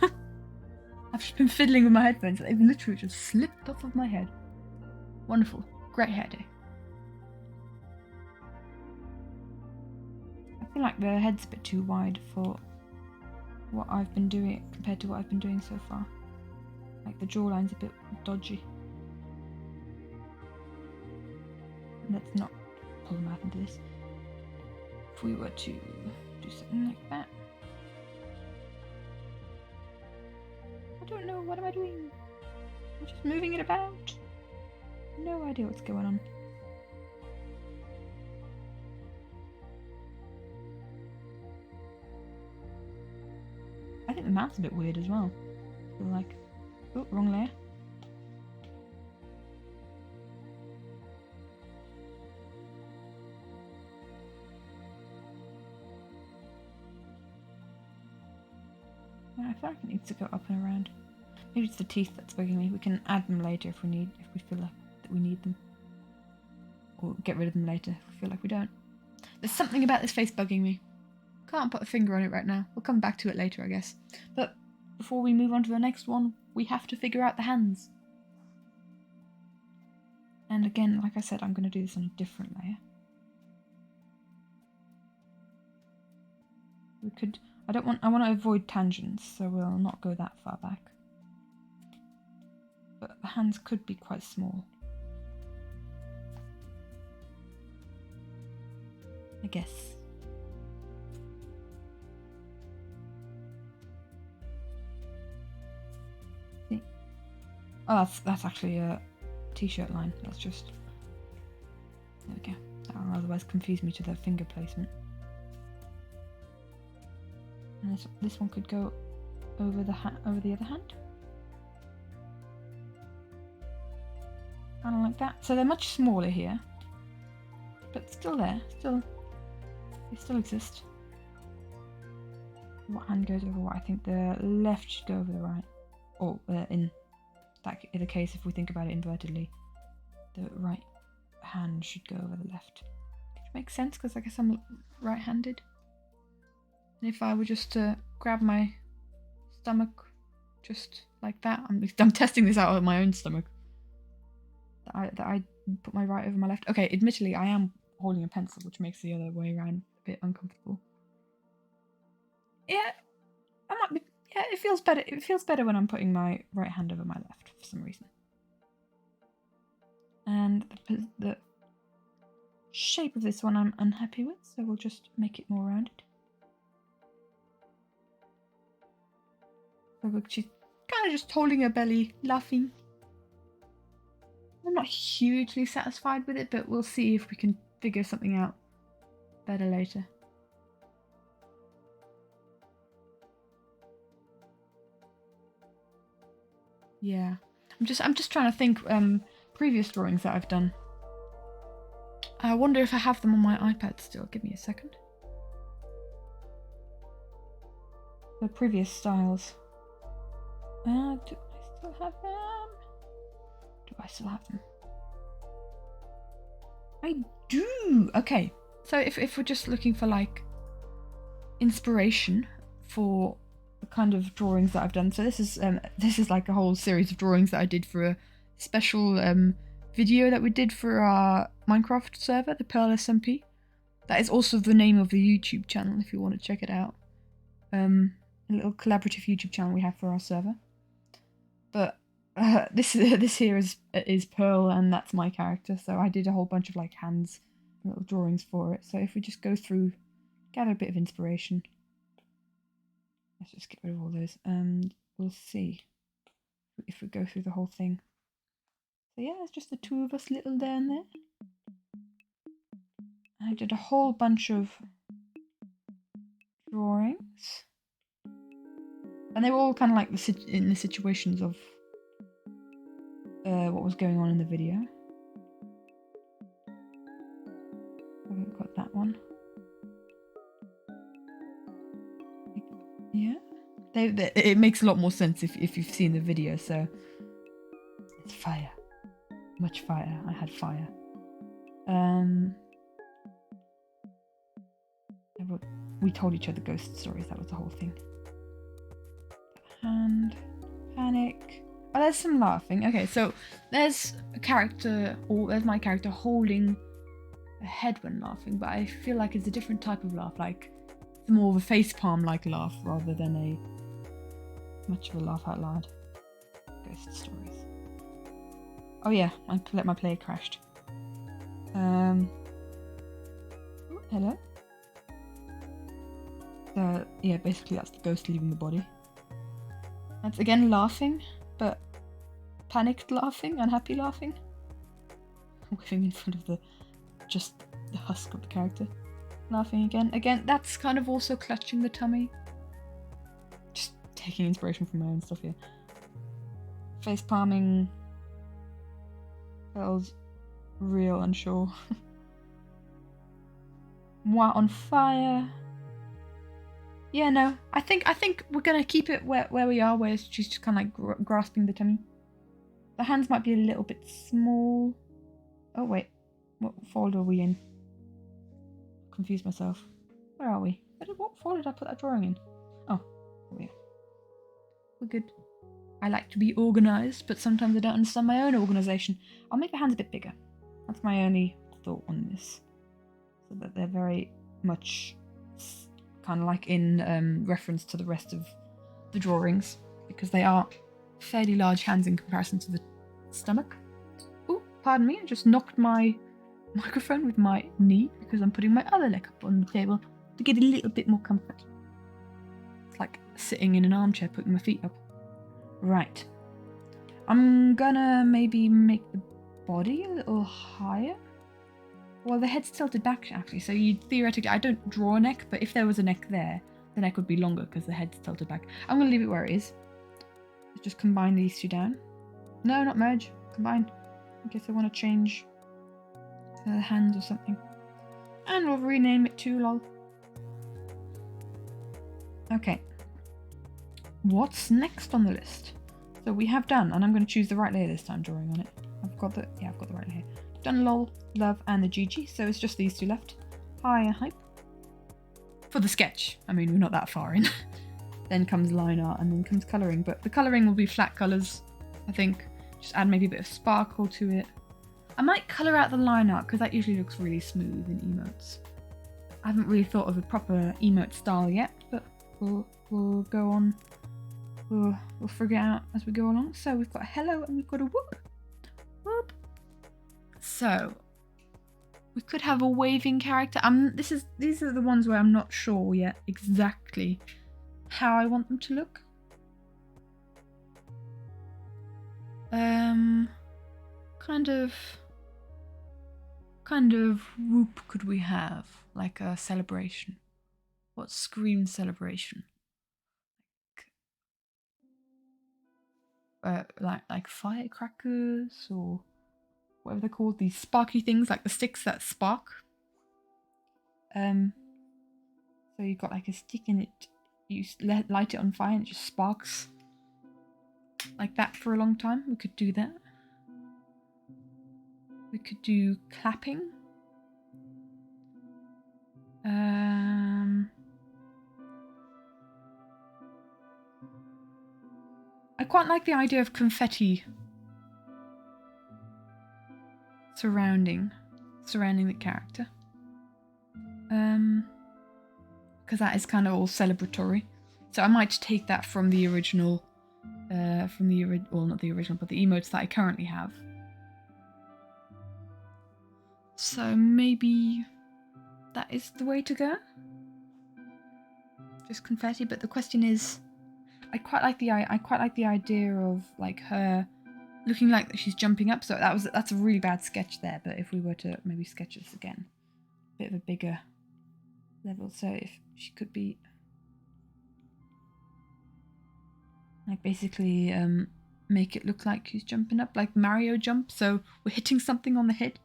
I've just been fiddling with my headphones. They've literally just slipped off of my head. Wonderful. Great hair day. I feel like the head's a bit too wide for what I've been doing compared to what I've been doing so far. Like the jawline's a bit dodgy. Let's not pull the mouth into this. If we were to do something like that. I don't know, what am I doing? I'm just moving it about. No idea what's going on. I think the mouth's a bit weird as well. I feel like, oh, wrong layer. Yeah, I feel like it needs to go up and around. Maybe it's the teeth that's bugging me. We can add them later if we feel like that we need them. Or get rid of them later if we feel like we don't. There's something about this face bugging me. Can't put a finger on it right now. We'll come back to it later, I guess. But before we move on to the next one, we have to figure out the hands. And again, like I said, I'm going to do this on a different layer. We could, I want to avoid tangents, so we'll not go that far back. But the hands could be quite small. I guess. See? Oh, that's actually a t-shirt line. That's just... There we go. That will otherwise confuse me to the finger placement. And this one could go over the other hand. Kind of like that. So they're much smaller here, but still there. They still exist. What hand goes over what? I think the left should go over the right. Or in the case, if we think about it invertedly, the right hand should go over the left. Which makes sense because I guess I'm right-handed. And if I were just to grab my stomach just like that, I'm testing this out of my own stomach. That I put my right over my left. Okay, admittedly, I am holding a pencil, which makes the other way around a bit uncomfortable. Yeah, it feels better. It feels better when I'm putting my right hand over my left for some reason. And the shape of this one I'm unhappy with, so we'll just make it more rounded. So she's kind of just holding her belly, laughing. I'm not hugely satisfied with it, but we'll see if we can figure something out better later. Yeah, I'm just trying to think previous drawings that I've done. I wonder if I have them on my iPad still. Give me a second. The previous styles. Do I still have them? Do I still have them? I do! Okay, so if we're just looking for like inspiration for the kind of drawings that I've done, so this is like a whole series of drawings that I did for a special video that we did for our Minecraft server, the Pearl SMP. That is also the name of the YouTube channel if you want to check it out. A little collaborative YouTube channel we have for our server. But this here is Pearl, and that's my character. So I did a whole bunch of like hands, and little drawings for it. So if we just go through, gather a bit of inspiration. Let's just get rid of all those, and we'll see if we go through the whole thing. So yeah, it's just the two of us little down there. I did a whole bunch of drawings, and they were all kind of like in the situations of what was going on in the video. I've got that one. Yeah, it makes a lot more sense if you've seen the video. So it's fire, much fire. I had fire. We told each other ghost stories. That was the whole thing. And panic. Oh, there's some laughing. Okay, so there's a character, or there's my character holding a head when laughing, but I feel like it's a different type of laugh. Like it's more of a facepalm-like laugh rather than a much of a laugh out loud. Ghost stories. Oh yeah, my player crashed. Oh, hello. Yeah, basically that's the ghost leaving the body. That's again laughing, but panicked laughing, unhappy laughing. Whiffing in front of just the husk of the character. Laughing again. Again, that's kind of also clutching the tummy. Just taking inspiration from my own stuff here. Face palming. Feels real unsure. Moi on fire. Yeah, no, I think we're gonna keep it where we are, where she's just kind of like grasping the tummy. The hands might be a little bit small. Oh wait, what folder are we in? Confused myself. Where are we? What folder did I put that drawing in? Oh, here we are. We're good. I like to be organised, but sometimes I don't understand my own organisation. I'll make the hands a bit bigger. That's my only thought on this. So that they're very much kind of like in reference to the rest of the drawings, because they are fairly large hands in comparison to the stomach. Oh, pardon me, I just knocked my microphone with my knee because I'm putting my other leg up on the table to get a little bit more comfort. It's like sitting in an armchair putting my feet up. Right. I'm gonna maybe make the body a little higher. Well, the head's tilted back actually, so you theoretically, I don't draw a neck, but if there was a neck there, the neck would be longer because the head's tilted back. I'm gonna leave it where it is. Let's just combine these two down. No, not merge. Combine. I guess I want to change the hands or something. And we'll rename it to lol. Okay. What's next on the list? So we have done, and I'm going to choose the right layer this time, drawing on it. I've got the right layer. Done lol, love, and the GG, so it's just these two left. Hi and hype. For the sketch. I mean, we're not that far in. Then comes line art, and then comes colouring, but the colouring will be flat colours, I think. Just add maybe a bit of sparkle to it. I might colour out the line art, because that usually looks really smooth in emotes. I haven't really thought of a proper emote style yet, but we'll go on. We'll figure it out as we go along. So we've got a hello and we've got a whoop. Whoop. So we could have a waving character. These are the ones where I'm not sure yet exactly how I want them to look. Kind of whoop could we have? Like a celebration. What screams celebration? Like firecrackers or whatever they're called, these sparky things, like the sticks that spark. So you've got like a stick in it, you light it on fire and it just sparks like that for a long time. We could do that. We could do clapping. I quite like the idea of confetti surrounding the character. Because that is kind of all celebratory. So I might take that from the original, well, not the original, but the emotes that I currently have. So maybe that is the way to go. Just confetti, but the question is, I quite like the idea of like her looking like she's jumping up. So that's a really bad sketch there. But if we were to maybe sketch this again, a bit of a bigger level, so if she could be like basically make it look like she's jumping up, like Mario jump. So we're hitting something on the head,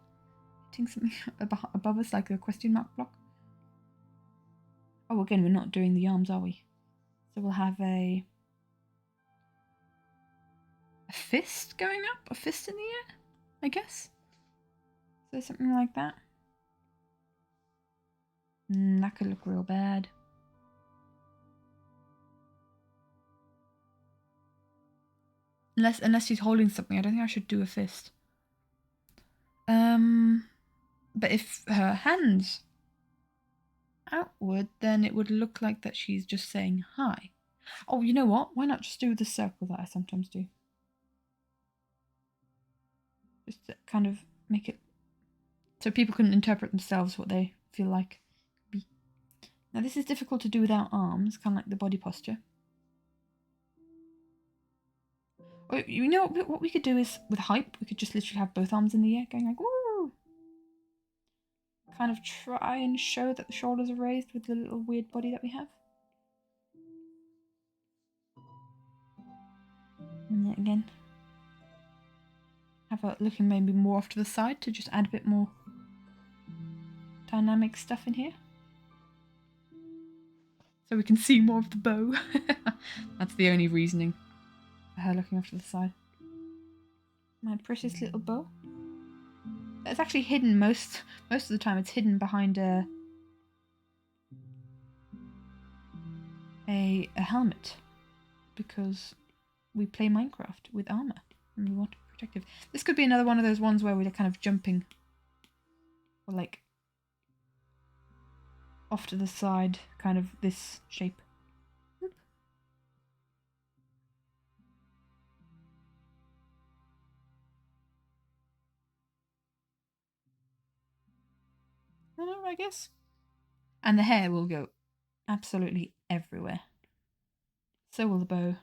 hitting something above us, like a question mark block. Oh, again, we're not doing the arms, are we? So we'll have a fist going up, a fist in the air, I guess. So something like that. That could look real bad. Unless she's holding something, I don't think I should do a fist. But if her hands outward, then it would look like that she's just saying hi. Oh, you know what? Why not just do the circle that I sometimes do? Just to kind of make it so people can interpret themselves what they feel like be. Now this is difficult to do without arms, kind of like the body posture. Or, you know what we could do is, with hype, we could just literally have both arms in the air going like, woo! Kind of try and show that the shoulders are raised with the little weird body that we have. And then again, have a looking maybe more off to the side to just add a bit more dynamic stuff in here. So we can see more of the bow. That's the only reasoning for her looking off to the side. My precious little bow. It's actually hidden most of the time. It's hidden behind a helmet, because we play Minecraft with armor and we want to be protective. This could be another one of those ones where we're kind of jumping or like off to the side, kind of this shape. Oop. I don't know, I guess. And the hair will go absolutely everywhere. So will the bow.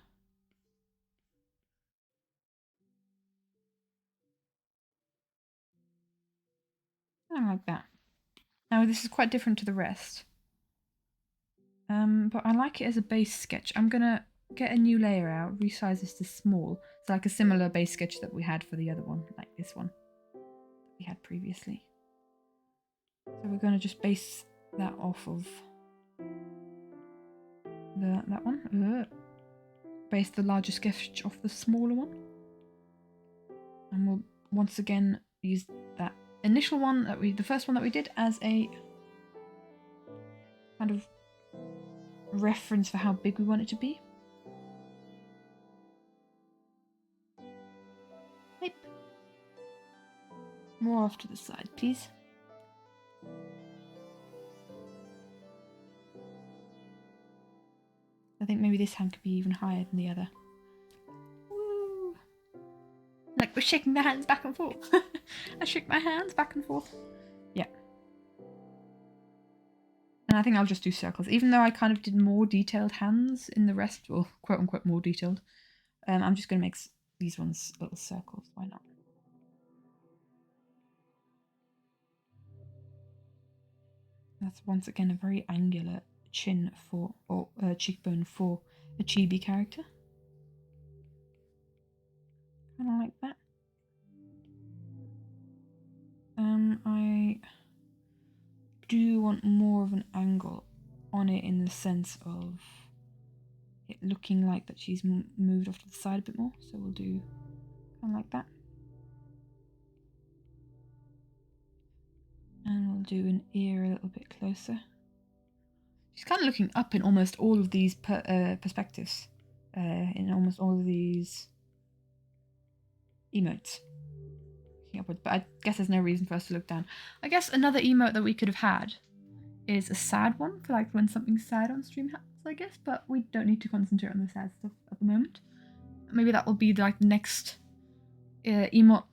I like that. Now this is quite different to the rest. But I like it as a base sketch. I'm gonna get a new layer out, resize this to small. It's like a similar base sketch that we had for the other one, like this one that we had previously. So we're gonna just base that off of that one. Base the larger sketch off the smaller one. And we'll once again use that initial one that the first one that we did as a kind of reference for how big we want it to be. Yep. More off to the side, please. I think maybe this hand could be even higher than the other. Woo! Like we're shaking the hands back and forth. I shake my hands back and forth. Yeah. And I think I'll just do circles. Even though I kind of did more detailed hands in the rest, or quote unquote more detailed, I'm just going to make these ones little circles. Why not? That's once again a very angular chin for, or cheekbone for a chibi character. Kind of like that. I do want more of an angle on it in the sense of it looking like that she's moved off to the side a bit more. So we'll do kind of like that. And we'll do an ear a little bit closer. She's kind of looking up in almost all of these perspectives. In almost all of these emotes. Upwards, but I guess there's no reason for us to look down. I guess another emote that we could have had is a sad one for like when something sad on stream happens, I guess, but we don't need to concentrate on the sad stuff at the moment. Maybe that will be like the next emote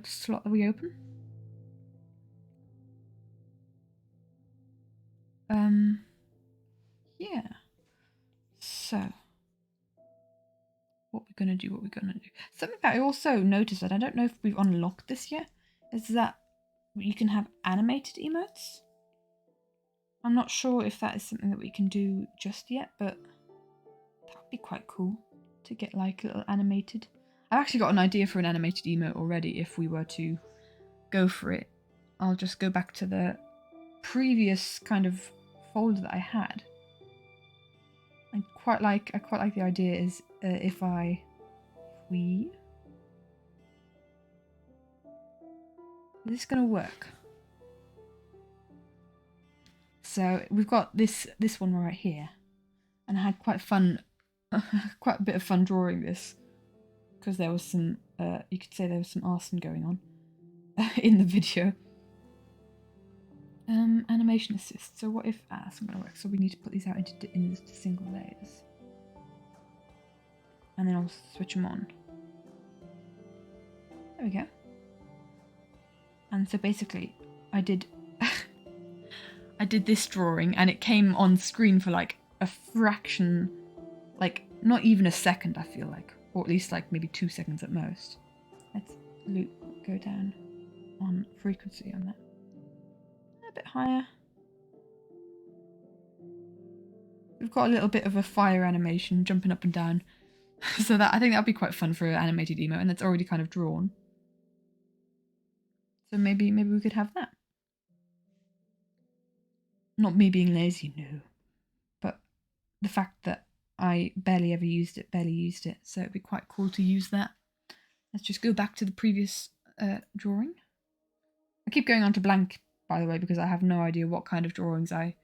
slot that we open. Yeah. So what we're gonna do, Something that I also noticed, and I don't know if we've unlocked this yet, is that you can have animated emotes. I'm not sure if that is something that we can do just yet, but that would be quite cool to get like a little animated. I've actually got an idea for an animated emote already if we were to go for it. I'll just go back to the previous kind of folder that I had. I quite like the idea is is this gonna work? So we've got this one right here, and I had quite a bit of fun drawing this because there was some you could say there was some arson going on in the video. Animation assist. So what if that's not gonna work? So we need to put these out into single layers, and then I'll switch them on. There we go. And so basically, I did this drawing, and it came on screen for like a fraction, like not even a second. I feel like, or at least like maybe 2 seconds at most. Let's go down on frequency on that. A bit higher. We've got a little bit of a fire animation jumping up and down. So I think that'd be quite fun for an animated emote, and that's already kind of drawn. So maybe we could have that. Not me being lazy, no. But the fact that I barely ever used it, so it'd be quite cool to use that. Let's just go back to the previous drawing. I keep going on to blank, by the way, because I have no idea what kind of drawings I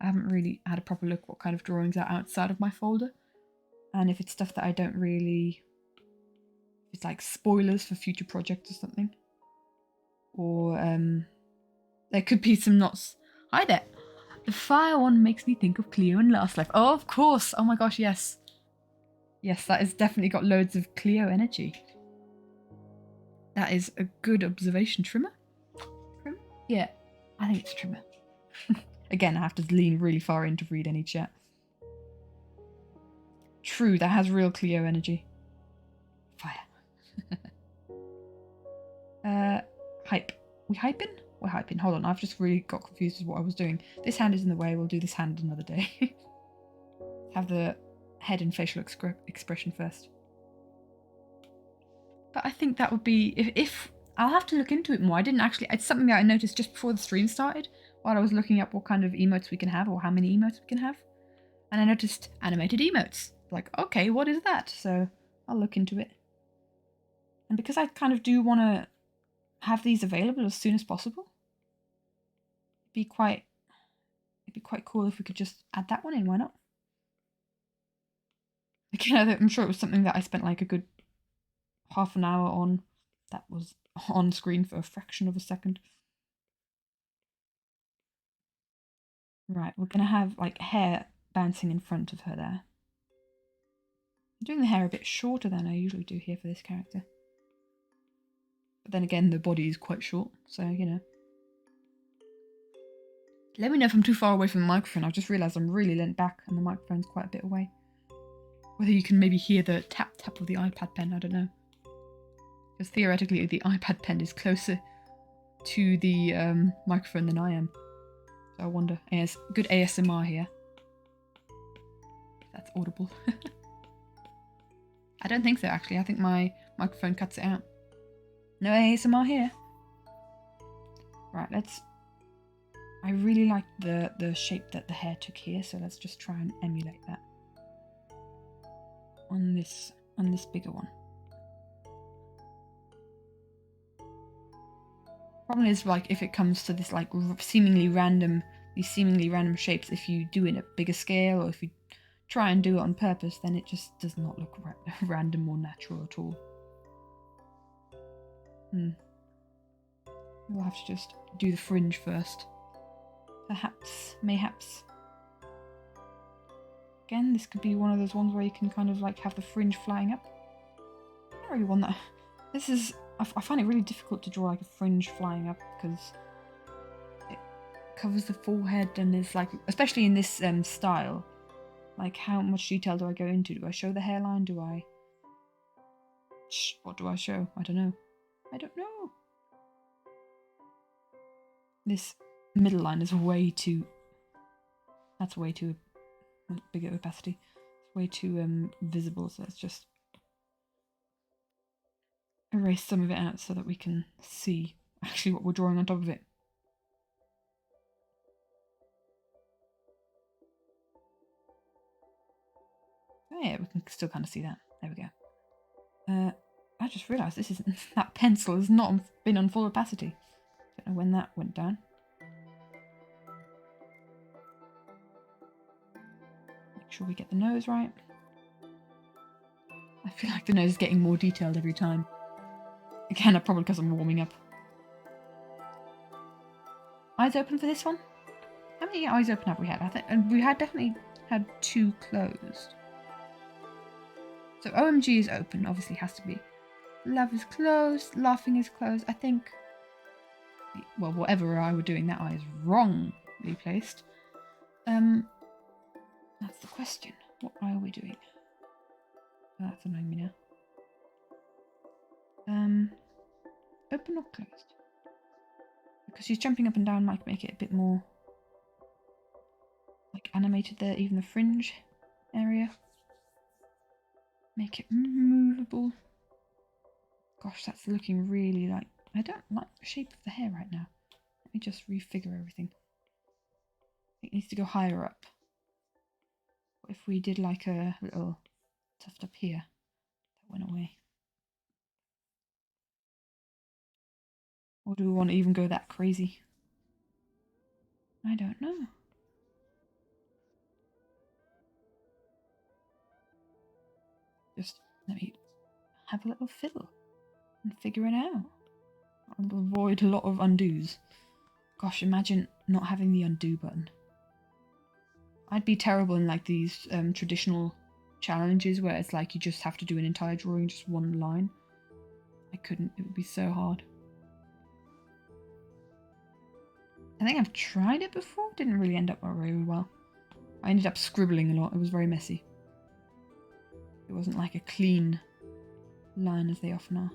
haven't really had a proper look what kind of drawings are outside of my folder. And if it's stuff that I don't really... It's like spoilers for future projects or something. Or there could be some knots. Hi there. The fire one makes me think of Cleo in Last Life. Oh, of course. Oh my gosh, yes. Yes, that has definitely got loads of Cleo energy. That is a good observation. Trimmer? Trimmer? Yeah, I think it's Trimmer. Again, I have to lean really far in to read any chat. True, that has real Cleo energy. Fire. Hype. We hyping? We're hyping. Hold on, I've just really got confused with what I was doing. This hand is in the way, we'll do this hand another day. Have the head and facial expression first. But I think that would be... If I'll have to look into it more. I didn't actually... It's something that I noticed just before the stream started, while I was looking up what kind of emotes we can have, or how many emotes we can have. And I noticed animated emotes. Like, okay, what is that? So I'll look into it. And because I kind of do want to have these available as soon as possible, it'd be quite cool if we could just add that one in. Why not? Again, I'm sure it was something that I spent like a good half an hour on. That was on screen for a fraction of a second. Right, we're gonna have like hair bouncing in front of her there. I'm doing the hair a bit shorter than I usually do here for this character. But then again, the body is quite short, so you know. Let me know if I'm too far away from the microphone. I've just realised I'm really leant back and the microphone's quite a bit away. Whether you can maybe hear the tap tap of the iPad pen, I don't know. Because theoretically the iPad pen is closer to the microphone than I am. So I wonder. Yes, good ASMR here. That's audible. I don't think so actually. I think my microphone cuts it out. No ASMR here. Right, let's... I really like the shape that the hair took here, so let's just try and emulate that on this bigger one. Problem is, like, if it comes to this like these seemingly random shapes, if you do it at a bigger scale or if you try and do it on purpose, then it just does not look random or natural at all. We'll have to just do the fringe first. Perhaps, mayhaps. Again, this could be one of those ones where you can kind of like have the fringe flying up. I don't really want that. This is... I find it really difficult to draw like a fringe flying up because it covers the forehead and is like... Especially in this style. Like, how much detail do I go into? Do I show the hairline? Do I... What do I show? I don't know. I don't know. This middle line is way too... That's way too big opacity. It's way too visible, so let's just erase some of it out so that we can see actually what we're drawing on top of it. Oh yeah, we can still kind of see that. There we go. I just realised this isn't... That pencil has not been on full opacity. Don't know when that went down. Make sure we get the nose right. I feel like the nose is getting more detailed every time. Again, probably because I'm warming up. Eyes open for this one? How many eyes open have we had? I think we had definitely had 2 closed. So OMG is open, obviously has to be. Love is closed, laughing is closed. I think, well, whatever eye we're doing, that eye is wrongly placed. That's the question. What eye are we doing? Oh, that's annoying me now. Open or closed? Because she's jumping up and down might make it a bit more like animated there, even the fringe area. Make it movable. Gosh, that's looking really like... I don't like the shape of the hair right now. Let me just refigure everything. It needs to go higher up. What if we did like a little tuft up here? That went away. Or do we want to even go that crazy? I don't know. Just let me have a little fiddle and figure it out. I'll avoid a lot of undos. Gosh, imagine not having the undo button. I'd be terrible in like these traditional challenges where it's like you just have to do an entire drawing, just one line. I couldn't, it would be so hard. I think I've tried it before, didn't really end up very well. I ended up scribbling a lot, it was very messy. It wasn't like a clean line as they often are.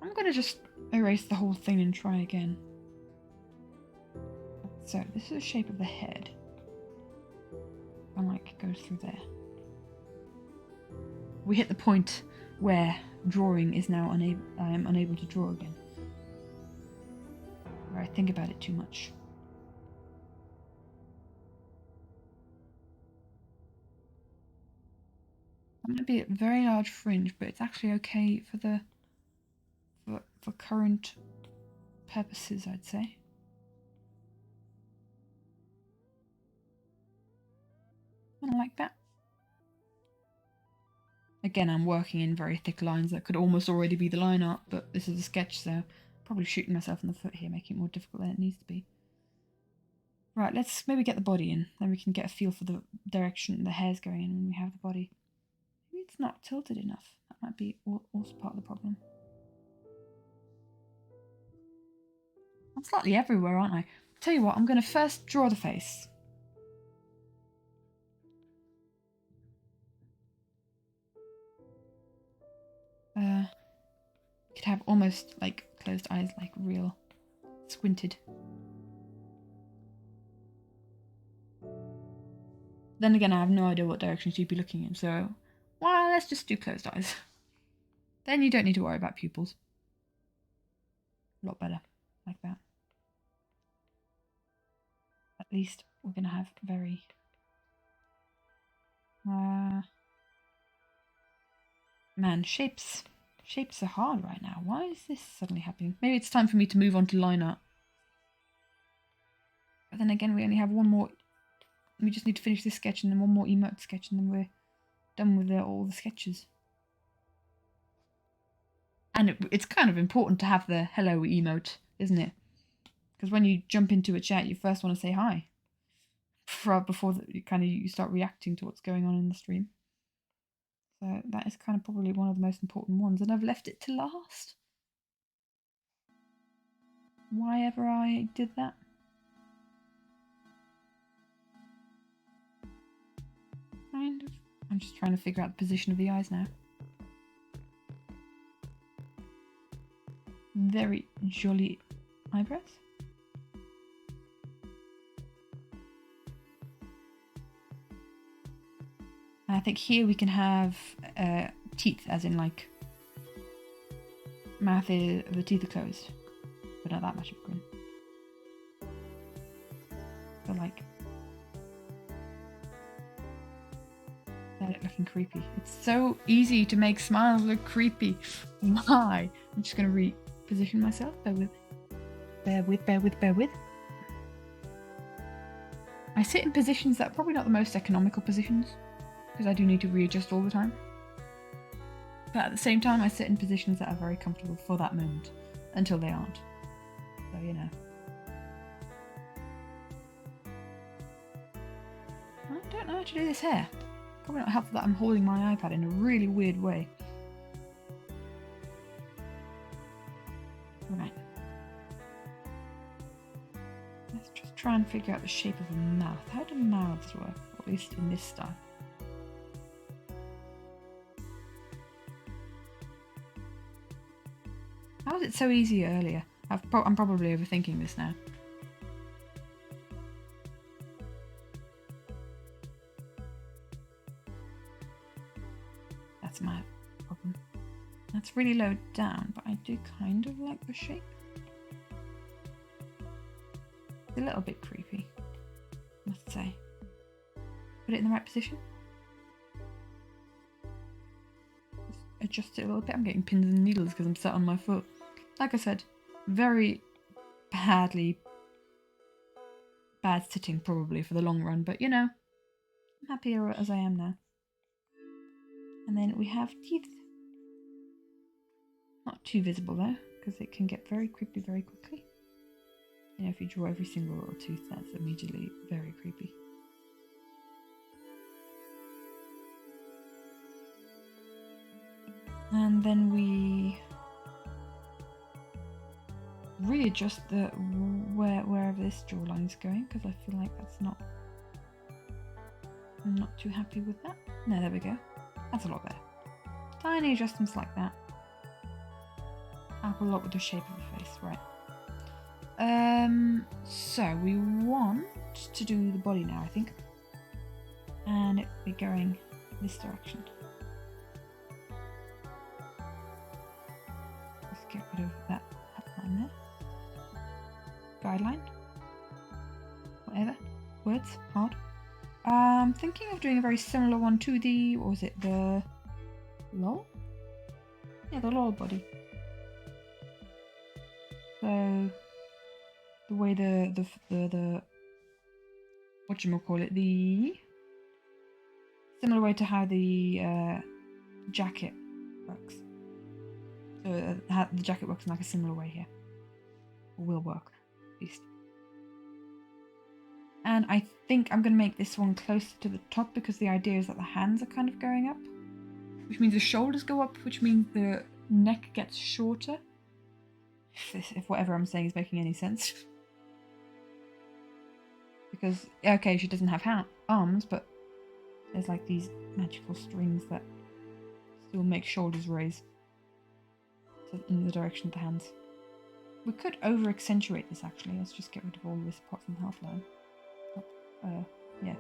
I'm gonna just erase the whole thing and try again. So this is the shape of the head. And like it goes through there. We hit the point where drawing is now I am unable to draw again. Where I think about it too much. That might be a very large fringe, but it's actually okay for the for current purposes, I'd say. I like that. Again, I'm working in very thick lines that could almost already be the line art, but this is a sketch, so probably shooting myself in the foot here, making it more difficult than it needs to be. Right, let's maybe get the body in, then we can get a feel for the direction the hair's going in when we have the body. Maybe it's not tilted enough. That might be also part of the problem. I'm slightly everywhere, aren't I? Tell you what, I'm going to first draw the face. Could have almost like closed eyes, like real squinted. Then again, I have no idea what direction she'd be looking in, so well, let's just do closed eyes. Then you don't need to worry about pupils. A lot better, like that. At least we're gonna have very man, shapes are hard right now. Why is this suddenly happening? Maybe it's time for me to move on to line art. But then again, we only have one more. We just need to finish this sketch and then one more emote sketch and then we're done with all the sketches. And it's kind of important to have the hello emote, isn't it? Because when you jump into a chat, you first want to say hi. Before you start reacting to what's going on in the stream. So that is kind of probably one of the most important ones. And I've left it to last. Why ever I did that? Kind of. I'm just trying to figure out the position of the eyes now. Very jolly eyebrows. I think here we can have teeth, as in like mouth is, the teeth are closed, but not that much of a grin. So like that looking creepy. It's so easy to make smiles look creepy. Why? I'm just gonna reposition myself. Bear with. I sit in positions that are probably not the most economical positions, because I do need to readjust all the time. But at the same time, I sit in positions that are very comfortable for that moment, until they aren't. So, you know. I don't know how to do this hair. Probably not helpful that I'm holding my iPad in a really weird way. Right. Let's just try and figure out the shape of a mouth. How do mouths work? Or at least in this style. How was it so easy earlier? I'm probably overthinking this now. That's my problem. That's really low down, but I do kind of like the shape. It's a little bit creepy, I must say. Put it in the right position. Just adjust it a little bit. I'm getting pins and needles because I'm sat on my foot. Like I said, very bad sitting probably for the long run, but you know, I'm happier as I am now. And then we have teeth. Not too visible though, because it can get very creepy very quickly. You know, if you draw every single little tooth, that's immediately very creepy. And then we readjust the wherever this jawline is going, because I feel like that's not. I'm not too happy with that. No, there we go. That's a lot better. Tiny adjustments like that. Help a lot with the shape of the face, right? So we want to do the body now, I think, and it'll be going this direction. Let's get rid of that line there. Guideline. Whatever. Words. Hard. Thinking of doing a very similar one to the, what was it, the LOL? Yeah, the LOL body. So the way the whatchamacallit, the similar way to how the jacket works. So how the jacket works in like a similar way here. Or will work, at least. And I think I'm going to make this one closer to the top because the idea is that the hands are kind of going up. Which means the shoulders go up, which means the neck gets shorter. If whatever I'm saying is making any sense. Because, okay, she doesn't have arms, but there's like these magical strings that still make shoulders raise in the direction of the hands. We could over-accentuate this actually. Let's just get rid of all this apart from the half line. Yeah,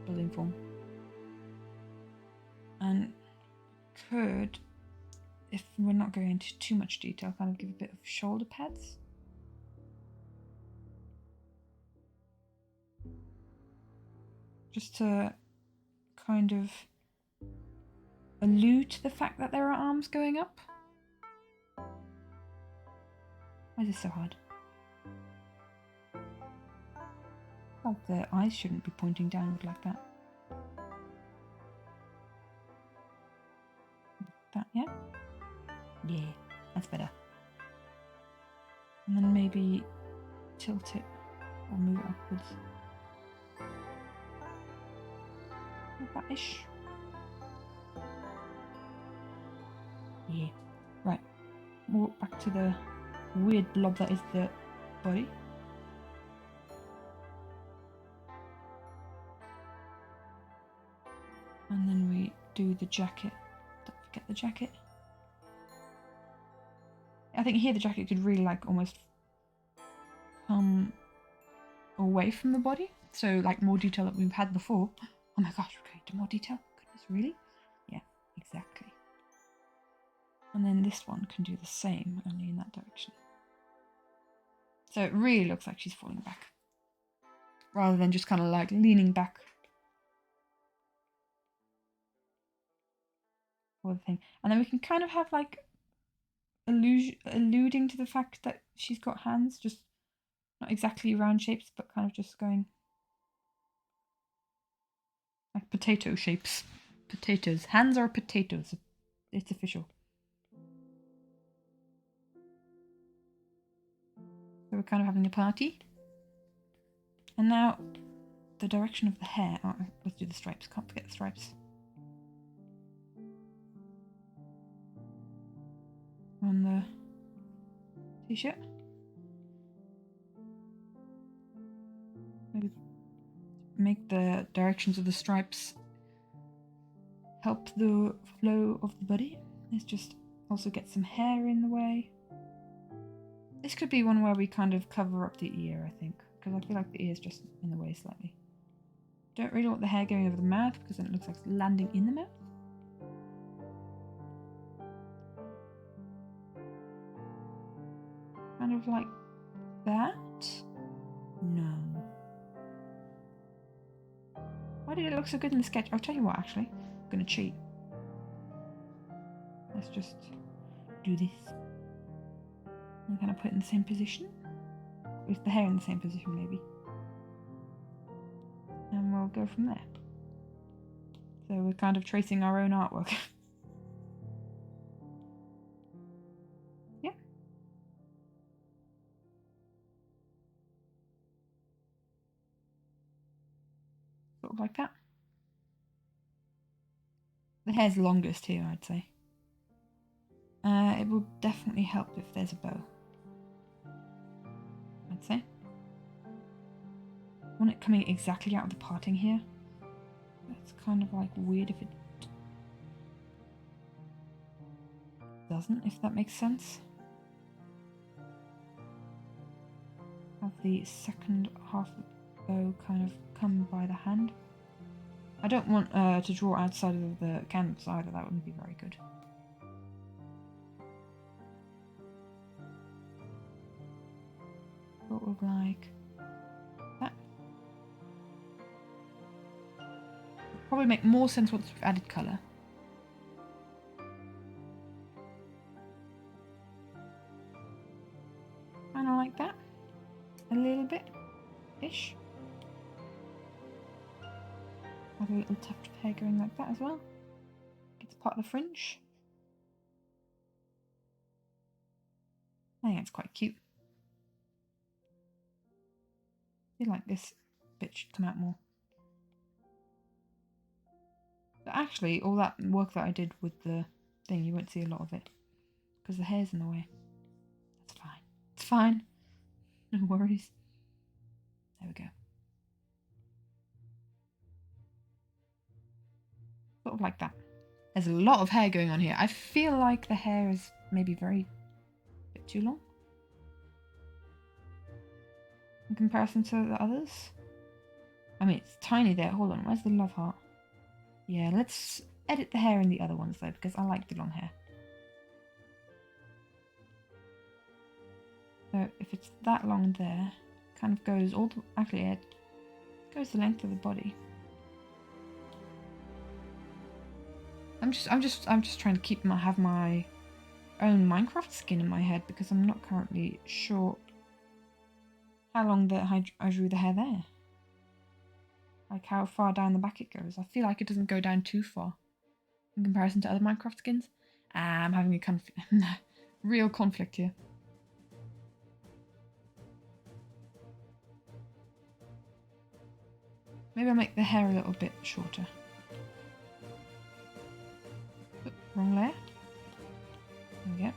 building form. And could, if we're not going into too much detail, kind of give a bit of shoulder pads. Just to kind of allude to the fact that there are arms going up. Why is this so hard? Like the eyes shouldn't be pointing downward like that. That, yeah? Yeah, that's better. And then maybe tilt it or move it upwards. Like that-ish. Yeah. Right. Walk back to the weird blob that is the body. And then we do the jacket. Don't forget the jacket. I think here the jacket could really like almost come away from the body. So like more detail that we've had before. Oh my gosh, we're going to more detail? Goodness, really? Yeah, exactly. And then this one can do the same, only in that direction. So it really looks like she's falling back. Rather than just kind of like leaning back. Or the thing. And then we can kind of have like alluding to the fact that she's got hands, just not exactly round shapes, but kind of just going like potato shapes. Potatoes. Hands are potatoes. It's official. So we're kind of having a party. And now the direction of the hair. Oh, let's do the stripes. Can't forget the stripes. On the t-shirt. Maybe make the directions of the stripes help the flow of the body. Let's just also get some hair in the way. This could be one where we kind of cover up the ear, I think, because I feel like the ear's just in the way slightly. Don't really want the hair going over the mouth because then it looks like it's landing in the mouth. Kind of like that. No. Why did it look so good in the sketch? I'll tell you what, actually. I'm going to cheat. Let's just do this. And kind of put it in the same position. With the hair in the same position, maybe. And we'll go from there. So we're kind of tracing our own artwork. Yeah. Sort of like that. The hair's longest here, I'd say. It will definitely help if there's a bow, I'd say. I want it coming exactly out of the parting here. That's kind of like weird if it doesn't, if that makes sense. Have the second half of the bow kind of come by the hand. I don't want to draw outside of the canvas either, that wouldn't be very good. Sort of like that. It'll probably make more sense once we've added colour. Kind of like that. A little bit-ish. Have a little tuft of hair going like that as well. It's part of the fringe. I think it's quite cute. I feel like this bit should come out more. But actually, all that work that I did with the thing, you won't see a lot of it. Because the hair's in the way. That's fine. It's fine. No worries. There we go. Sort of like that. There's a lot of hair going on here. I feel like the hair is maybe a bit too long. In comparison to the others. I mean, it's tiny there. Hold on, where's the love heart? Yeah, let's edit the hair in the other ones though, because I like the long hair. So if it's that long there, kind of goes all the, actually it goes the length of the body. I'm just trying to have my own Minecraft skin in my head because I'm not currently sure how long I drew the hair there. Like how far down the back it goes. I feel like it doesn't go down too far in comparison to other Minecraft skins. I'm having a real conflict here. Maybe I'll make the hair a little bit shorter. Wrong layer. There we go.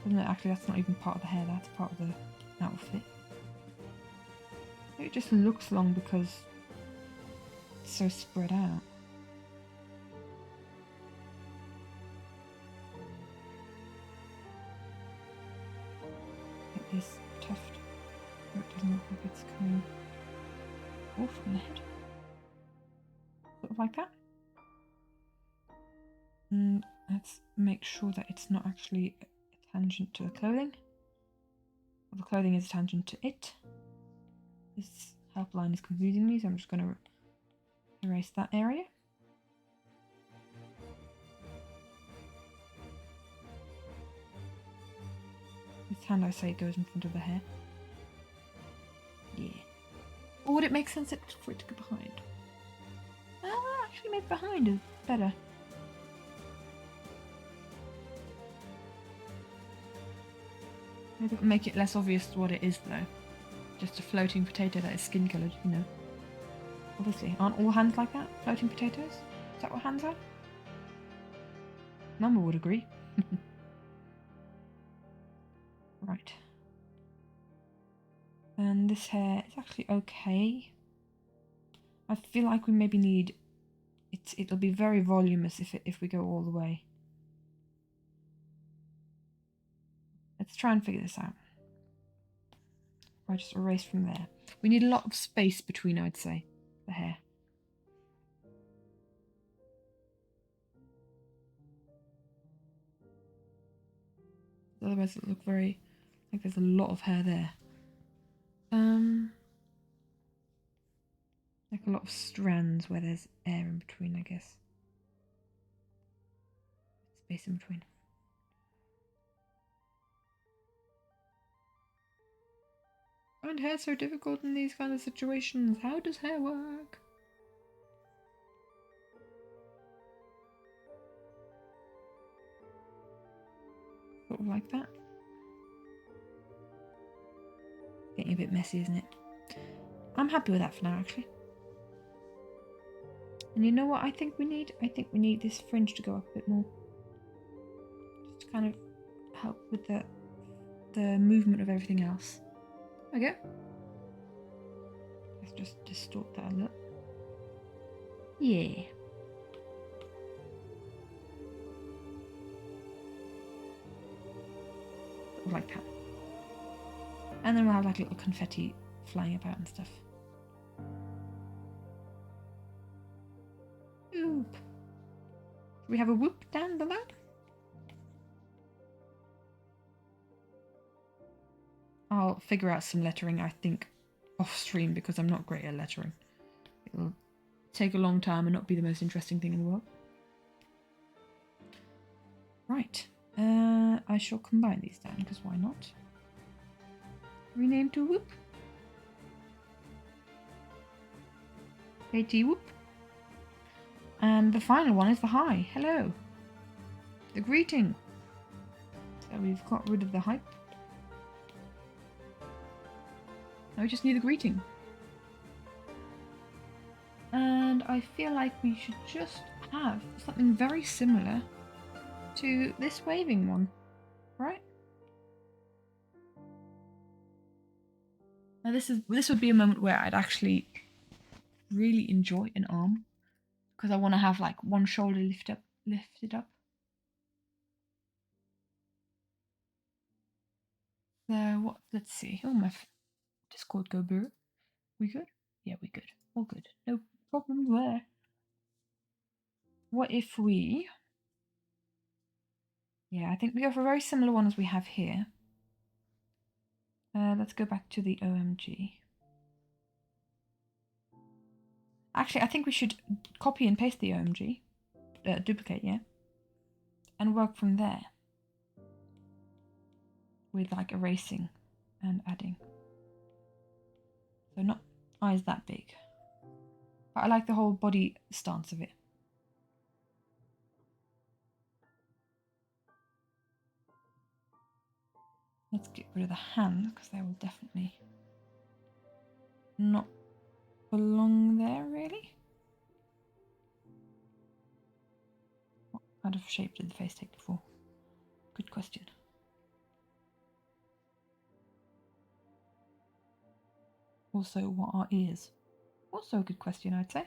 Isn't it? Actually, that's not even part of the hair, that's part of the outfit. It just looks long because it's so spread out. Get this tuft so it doesn't look like it's coming off from the head. Sort of like that. And let's make sure that it's not actually a tangent to the clothing. Well, the clothing is a tangent to it. This help line is confusing me, so I'm just going to erase that area. This hand, I say, goes in front of the hair. Yeah. Or would it make sense for it to go behind? Actually, maybe behind is better. Maybe make it less obvious what it is, though. Just a floating potato that is skin coloured, you know. Obviously, aren't all hands like that? Floating potatoes? Is that what hands are? Mama would agree. Right. And this hair is actually okay. I feel like we maybe need it'll be very voluminous if we go all the way. Let's try and figure this out. I just erase from there. We need a lot of space between, I'd say, the hair. Otherwise it'll look very like there's a lot of hair there. Like a lot of strands where there's air in between, I guess. Space in between. I find hair so difficult in these kind of situations. How does hair work? Sort of like that. Getting a bit messy, isn't it? I'm happy with that for now, actually. And you know what I think we need? I think we need this fringe to go up a bit more. Just to kind of help with the movement of everything else. Okay. Let's just distort that a little. Yeah. Like that. And then we'll have like little confetti flying about and stuff. Whoop. We have a whoop down below. I'll figure out some lettering, I think, off stream because I'm not great at lettering. It'll take a long time and not be the most interesting thing in the world. Right. I shall combine these down because why not? Rename to whoop. AT whoop. And the final one is the hi. Hello. The greeting. So we've got rid of the hype. Now we just need the greeting. And I feel like we should just have something very similar to this waving one, right? Now this would be a moment where I'd actually really enjoy an arm because I want to have like one shoulder lifted up. So what? Let's see. Oh, my Discord go burr. We good? Yeah, we good. All good. No problem there. What if we? Yeah, I think we go for a very similar one as we have here. Let's go back to the OMG. Actually, I think we should copy and paste the OMG. Duplicate, yeah. And work from there. With like erasing and adding. So not eyes that big. But I like the whole body stance of it. Let's get rid of the hands because they will definitely not belong there really. What kind of shape did the face take before? Good question. Also, what are ears? Also a good question, I'd say.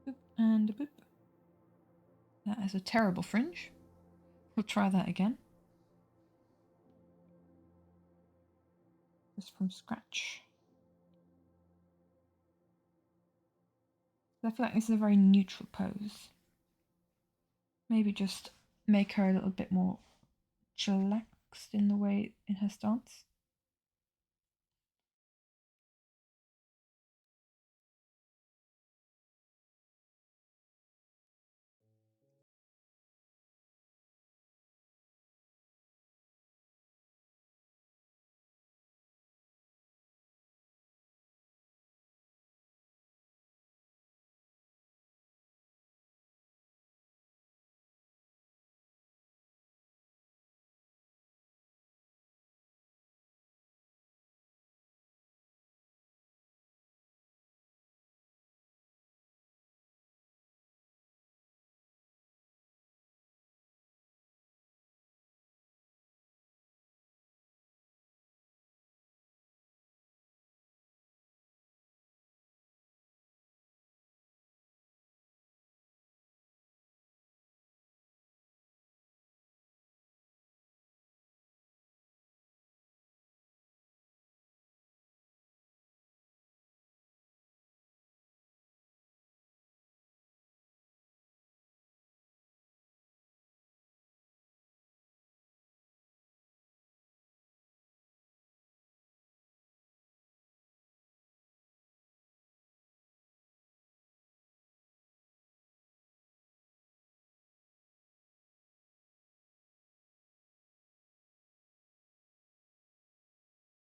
Boop and a boop. That is a terrible fringe. We'll try that again. Just from scratch. I feel like this is a very neutral pose. Maybe just make her a little bit more chillaxed in the way in her stance.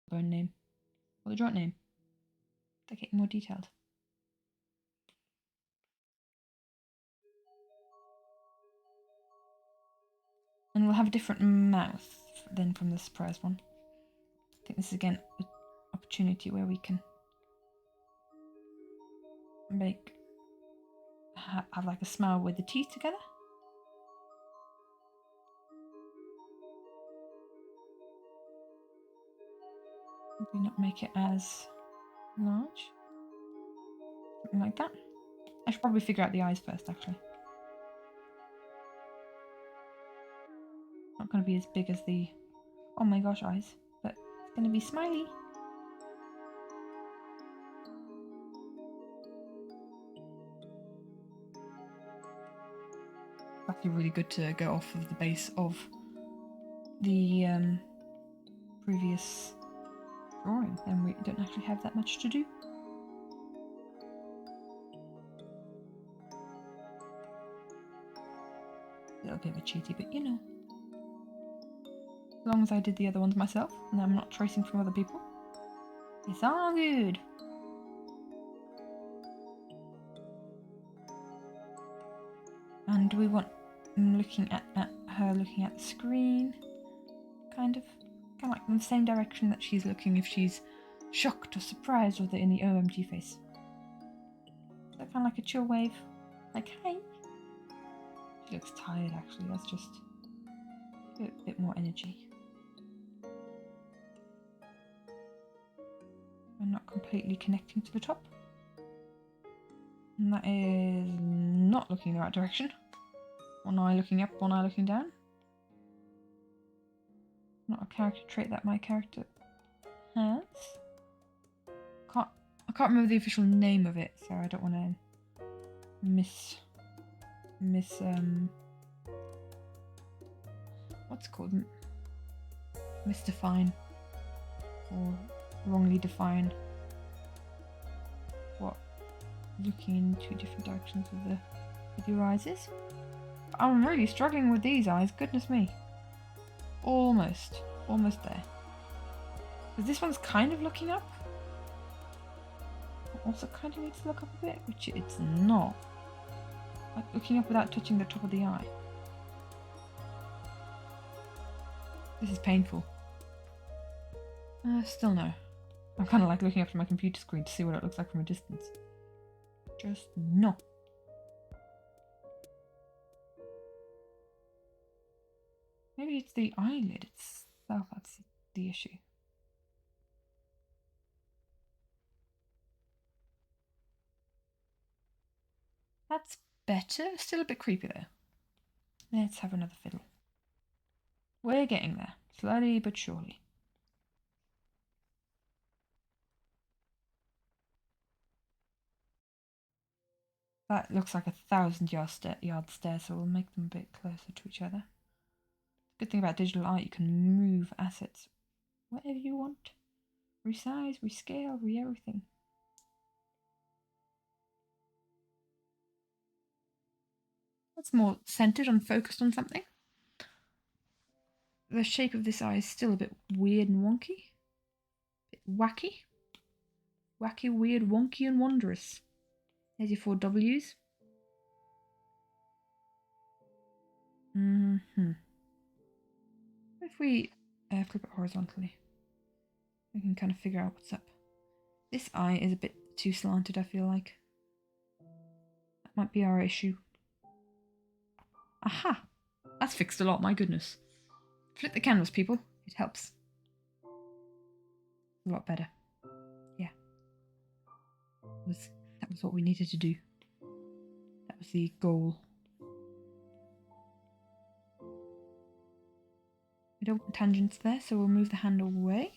Bone name. Or the joint name. They're getting more detailed. And we'll have a different mouth than from the surprise one. I think this is again an opportunity where we can make have like a smile with the teeth together. Maybe not make it as large. Something like that. I should probably figure out the eyes first, actually. Not going to be as big as the oh my gosh eyes, but it's going to be smiley. It's actually really good to go off of the base of the previous drawing, and we don't actually have that much to do. A little bit of a cheaty, but you know. As long as I did the other ones myself, and I'm not tracing from other people, it's all good. And we want looking at her looking at the screen, kind of like in the same direction that she's looking if she's shocked or surprised, or in the OMG face. So kind of like a chill wave, like hey. She looks tired actually. That's just a bit more energy. And not completely connecting to the top. And that is not looking the right direction. One eye looking up, one eye looking down. Not a character trait that my character has. I can't remember the official name of it, so I don't want to what's it called? Misdefine or wrongly define what looking in two different directions with your eyes is. I'm really struggling with these eyes, goodness me. Almost there. Because this one's kind of looking up. Also kind of needs to look up a bit, which it's not. Like looking up without touching the top of the eye. This is painful. Still no. I'm kind of like looking up to my computer screen to see what it looks like from a distance. Just no. Maybe it's the eyelid itself that's the issue. That's better. Still a bit creepy though. Let's have another fiddle. We're getting there. Slowly but surely. That looks like 1,000-yard stair, so we'll make them a bit closer to each other. The good thing about digital art, you can move assets whatever you want. Resize, rescale, everything. That's more centered and focused on something. The shape of this eye is still a bit weird and wonky. A bit wacky. Wacky, weird, wonky, and wondrous. There's your 4 W's. If we flip it horizontally, we can kind of figure out what's up. This eye is a bit too slanted, I feel like. That might be our issue. Aha! That's fixed a lot, my goodness. Flip the canvas, people. It helps. A lot better. Yeah. That was what we needed to do. That was the goal. We don't want tangents there, so we'll move the handle away.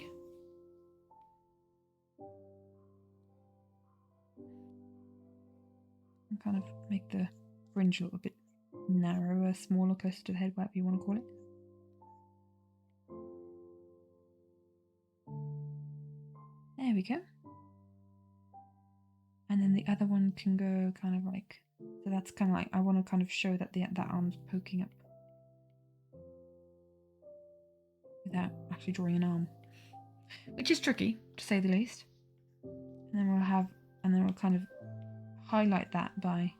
And kind of make the fringe a little bit narrower, smaller, closer to the head, whatever you want to call it. There we go. And then the other one can go kind of like, so that's kind of like, I want to kind of show that that arm's poking up. Without actually drawing an arm. Which is tricky, to say the least. and then we'll kind of highlight that by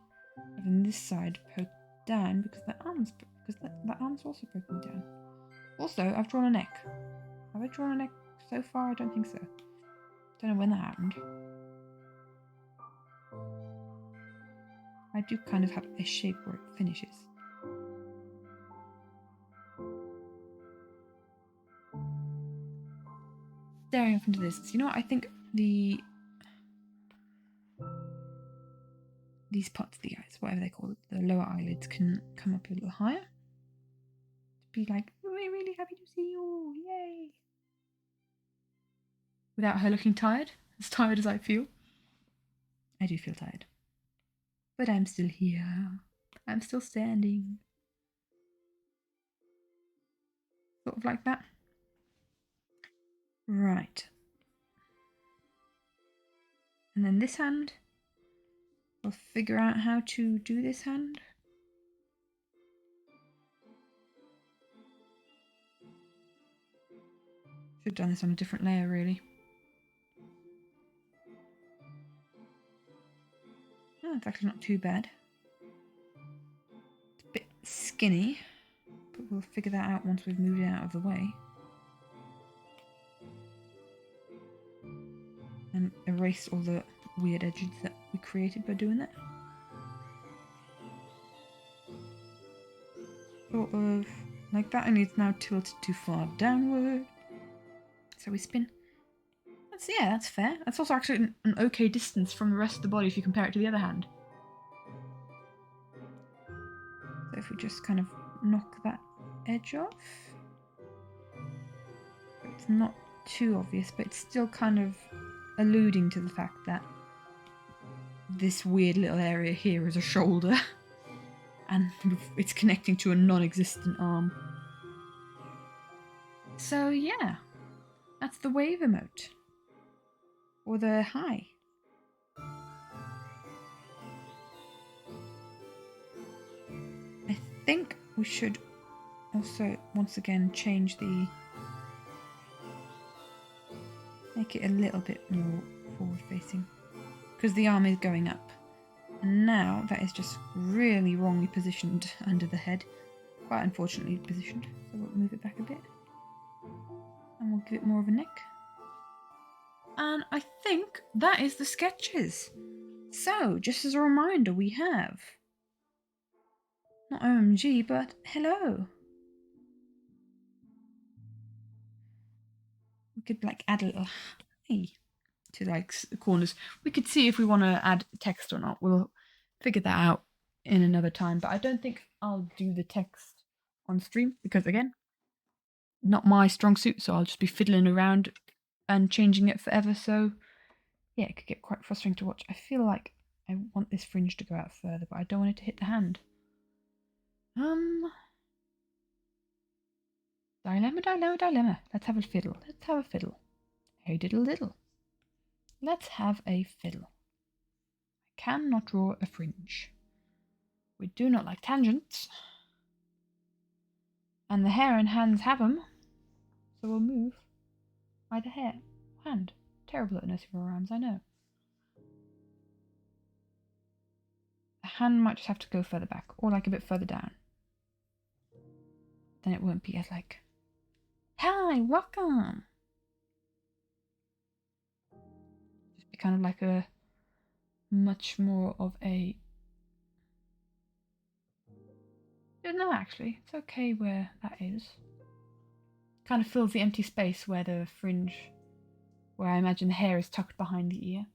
having this side poked down because the arm's also poking down. Also, I've drawn a neck. Have I drawn a neck so far? I don't think so. Don't know when that happened. I do kind of have a shape where it finishes. Staring off into this. You know what? I think these parts of the eyes, whatever they call it, the lower eyelids, can come up a little higher. To be like, we're really happy to see you, yay! Without her looking tired, as tired as I feel. I do feel tired. But I'm still here. I'm still standing. Sort of like that. Right. And then this hand. We'll figure out how to do this hand. Should have done this on a different layer, really. Oh, it's actually not too bad. It's a bit skinny, but we'll figure that out once we've moved it out of the way. And erase all the weird edges that we created by doing that. Sort of like that, and it's now tilted too far downward. So we spin. That's fair. That's also actually an okay distance from the rest of the body if you compare it to the other hand. So if we just kind of knock that edge off. It's not too obvious, but it's still kind of alluding to the fact that this weird little area here is a shoulder. And it's connecting to a non-existent arm. So yeah, that's the wave emote. Or the hi. I think we should also once again change make it a little bit more forward facing. Because the arm is going up. And now that is just really wrongly positioned under the head. Quite unfortunately positioned. So we'll move it back a bit. And we'll give it more of a neck. And I think that is the sketches. So, just as a reminder, we have not OMG, but hello. We could like add a little hi to like the corners. We could see if we want to add text or not. We'll figure that out in another time, but I don't think I'll do the text on stream because again, not my strong suit, so I'll just be fiddling around and changing it forever. So yeah, it could get quite frustrating to watch. I feel like I want this fringe to go out further, but I don't want it to hit the hand. Dilemma. Let's have a fiddle. Hey diddle diddle. Let's have a fiddle. I cannot draw a fringe. We do not like tangents. And the hair and hands have them. So we'll move either hair or hand. Terrible at nursing rhymes, I know. The hand might just have to go further back, or like a bit further down. Then it won't be as like, hi, welcome. Just be kind of like a much more of a. No, actually, it's okay where that is. Kind of fills the empty space where the fringe, where I imagine the hair is tucked behind the ear.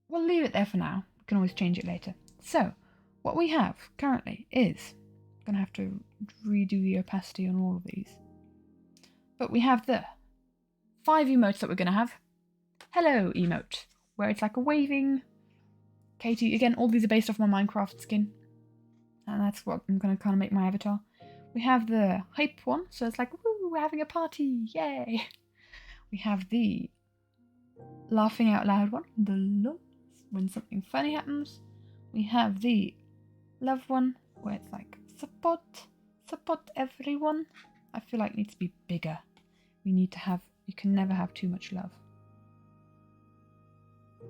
We'll leave it there for now. We can always change it later. So, what we have currently is, I'm gonna have to redo the opacity on all of these. But we have the 5 emotes that we're gonna have. Hello emote, where it's like a waving Katie. Again, all these are based off my Minecraft skin. And that's what I'm going to kind of make my avatar. We have the hype one, so it's like, woo, we're having a party, yay! We have the laughing out loud one, the lumps, when something funny happens. We have the love one, where it's like, support everyone. I feel like it needs to be bigger. You can never have too much love.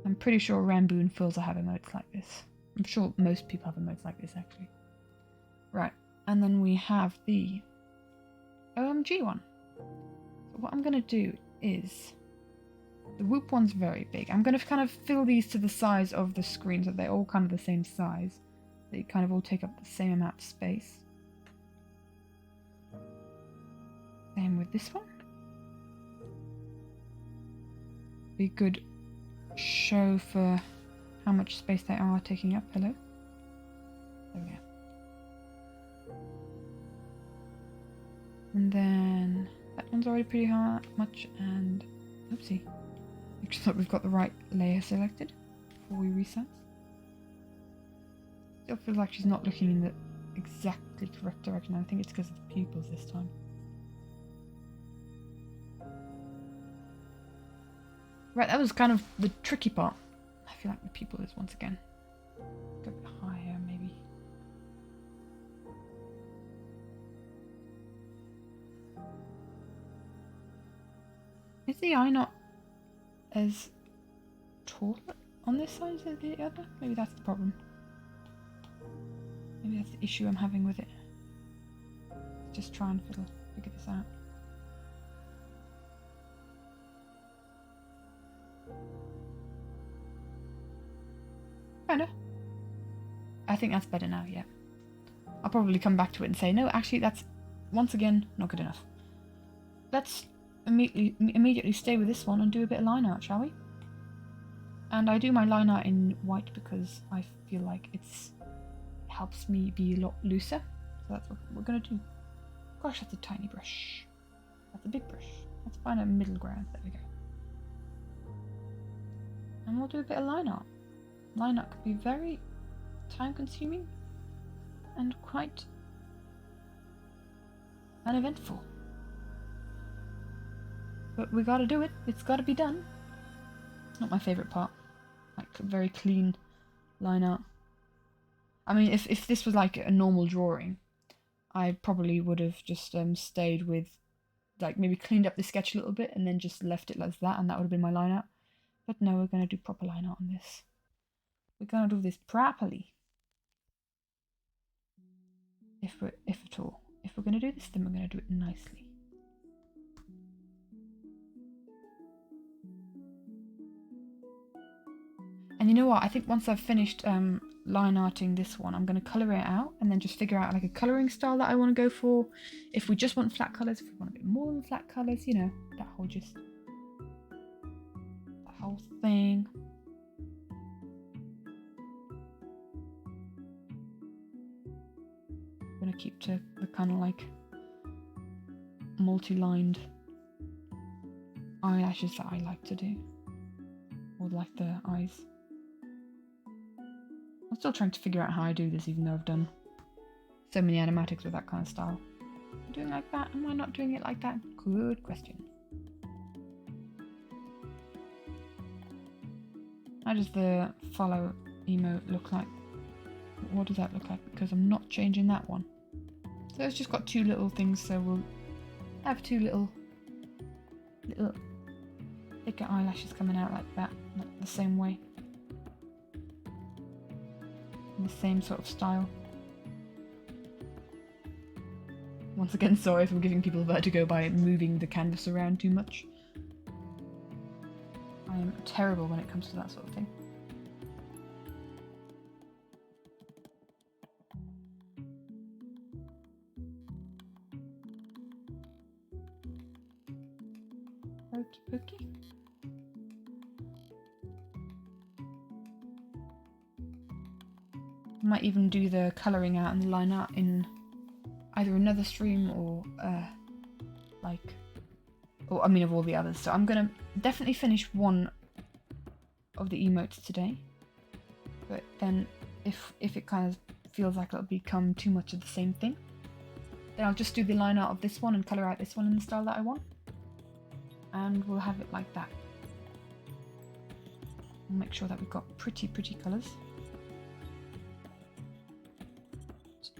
I'm pretty sure Ramboon fills will have emotes like this. I'm sure most people have emotes like this, actually. Right, and then we have the OMG one. So what I'm going to do is... the Whoop one's very big. I'm going to kind of fill these to the size of the screen so they're all kind of the same size. They kind of all take up the same amount of space. Same with this one. Be good show for how much space they are taking up. Hello? There we go. And then that one's already pretty much, and oopsie. Make sure that we've got the right layer selected before we resize. Still feels like she's not looking in the exactly correct direction. I think it's because of the pupils this time. Right, that was kind of the tricky part. I feel like the pupil is once again. Go a bit higher, maybe. Is the eye not as tall on this side as the other? Maybe that's the problem. Maybe that's the issue I'm having with it. Just try and figure this out. Kinda. I think that's better now, yeah. I'll probably come back to it and say, no, actually that's, once again, not good enough. Let's immediately stay with this one and do a bit of line art, shall we? And I do my line art in white because I feel like it helps me be a lot looser. So that's what we're going to do. Gosh, that's a tiny brush. That's a big brush. Let's find a middle ground. There we go. And we'll do a bit of line art. Line art could be very time consuming and quite uneventful. But we gotta do it. It's gotta be done. Not my favourite part. Like very clean line art. I mean, if this was like a normal drawing, I probably would have just stayed with, like maybe cleaned up the sketch a little bit and then just left it like that, and that would have been my line art. But no, we're gonna do proper line art on this. We're gonna do this properly. If at all. If we're gonna do this, then we're gonna do it nicely. And you know what? I think once I've finished line arting this one, I'm going to colour it out and then just figure out like a colouring style that I want to go for. If we just want flat colours, if we want a bit more than flat colours, you know, that whole thing. I'm going to keep to the kind of like multi-lined eyelashes that I like to do. Or like the eyes. I'm still trying to figure out how I do this, even though I've done so many animatics with that kind of style. Am I doing like that? Am I not doing it like that? Good question. How does the follow emote look like? What does that look like? Because I'm not changing that one. So it's just got two little things, so we'll have two little thicker eyelashes coming out like that, like the same way. In the same sort of style. Once again, sorry if I'm giving people vertigo by moving the canvas around too much. I am terrible when it comes to that sort of thing. Okie dokie. I might even do the colouring out and the line art in either another stream or of all the others. So I'm gonna definitely finish one of the emotes today, but then if it kind of feels like it'll become too much of the same thing, then I'll just do the line art of this one and colour out this one in the style that I want, and we'll have it like that. We'll make sure that we've got pretty colours.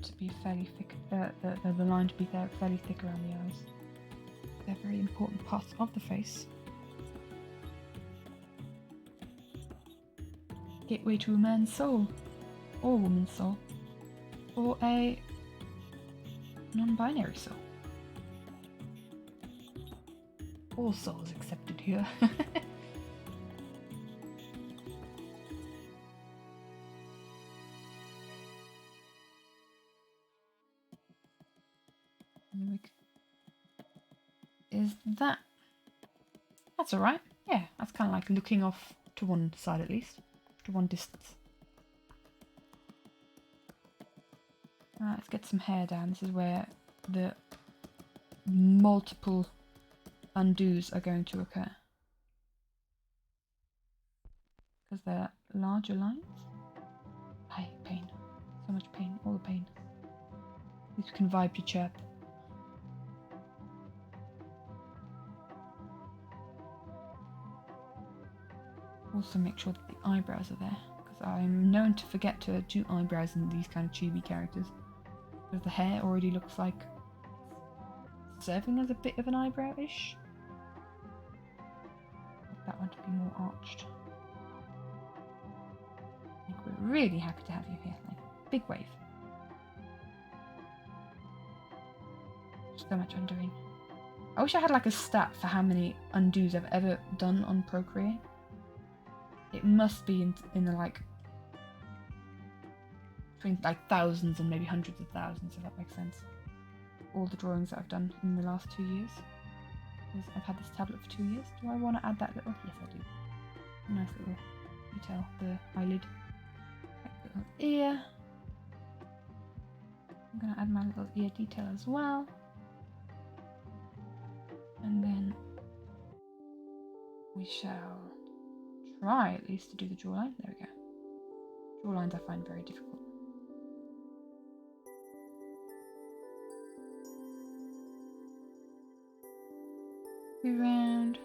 To be fairly thick, the line to be fairly thick around the eyes. They're very important parts of the face. Gateway to a man's soul. Or woman's soul. Or a non-binary soul. All souls accepted here. Is that... That's alright. Yeah, that's kind of like looking off to one side at least. To one distance. Let's get some hair down. This is where the multiple undos are going to occur. Because they're larger lines. Pain. So much pain. All the pain. At least we can vibe to chirp. Also make sure that the eyebrows are there. Because I'm known to forget to do eyebrows in these kind of chibi characters. Because the hair already looks like serving as a bit of an eyebrow-ish. That one to be more arched. I think we're really happy to have you here. Like, big wave. So much undoing. I wish I had like a stat for how many undos I've ever done on Procreate. It must be in the like between like thousands and maybe hundreds of thousands, if that makes sense. All the drawings that I've done in the last 2 years. Because I've had this tablet for 2 years. Do I want to add that little? Yes, I do. A nice little detail, the eyelid. Like little ear. I'm going to add my little ear detail as well. And then we shall try at least to do the jawline. There we go. Jawlines I find very difficult. Too round.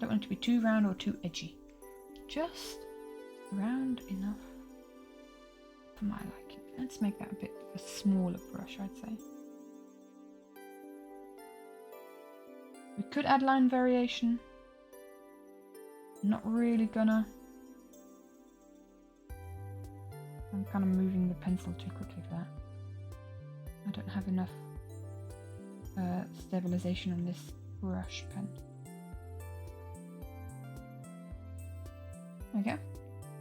Don't want it to be too round or too edgy. Just round enough for my liking. Let's make that a bit of a smaller brush, I'd say. We could add line variation. Not really gonna. I'm kind of moving the pencil too quickly for that. I don't have enough stabilization on this brush pen. There we go.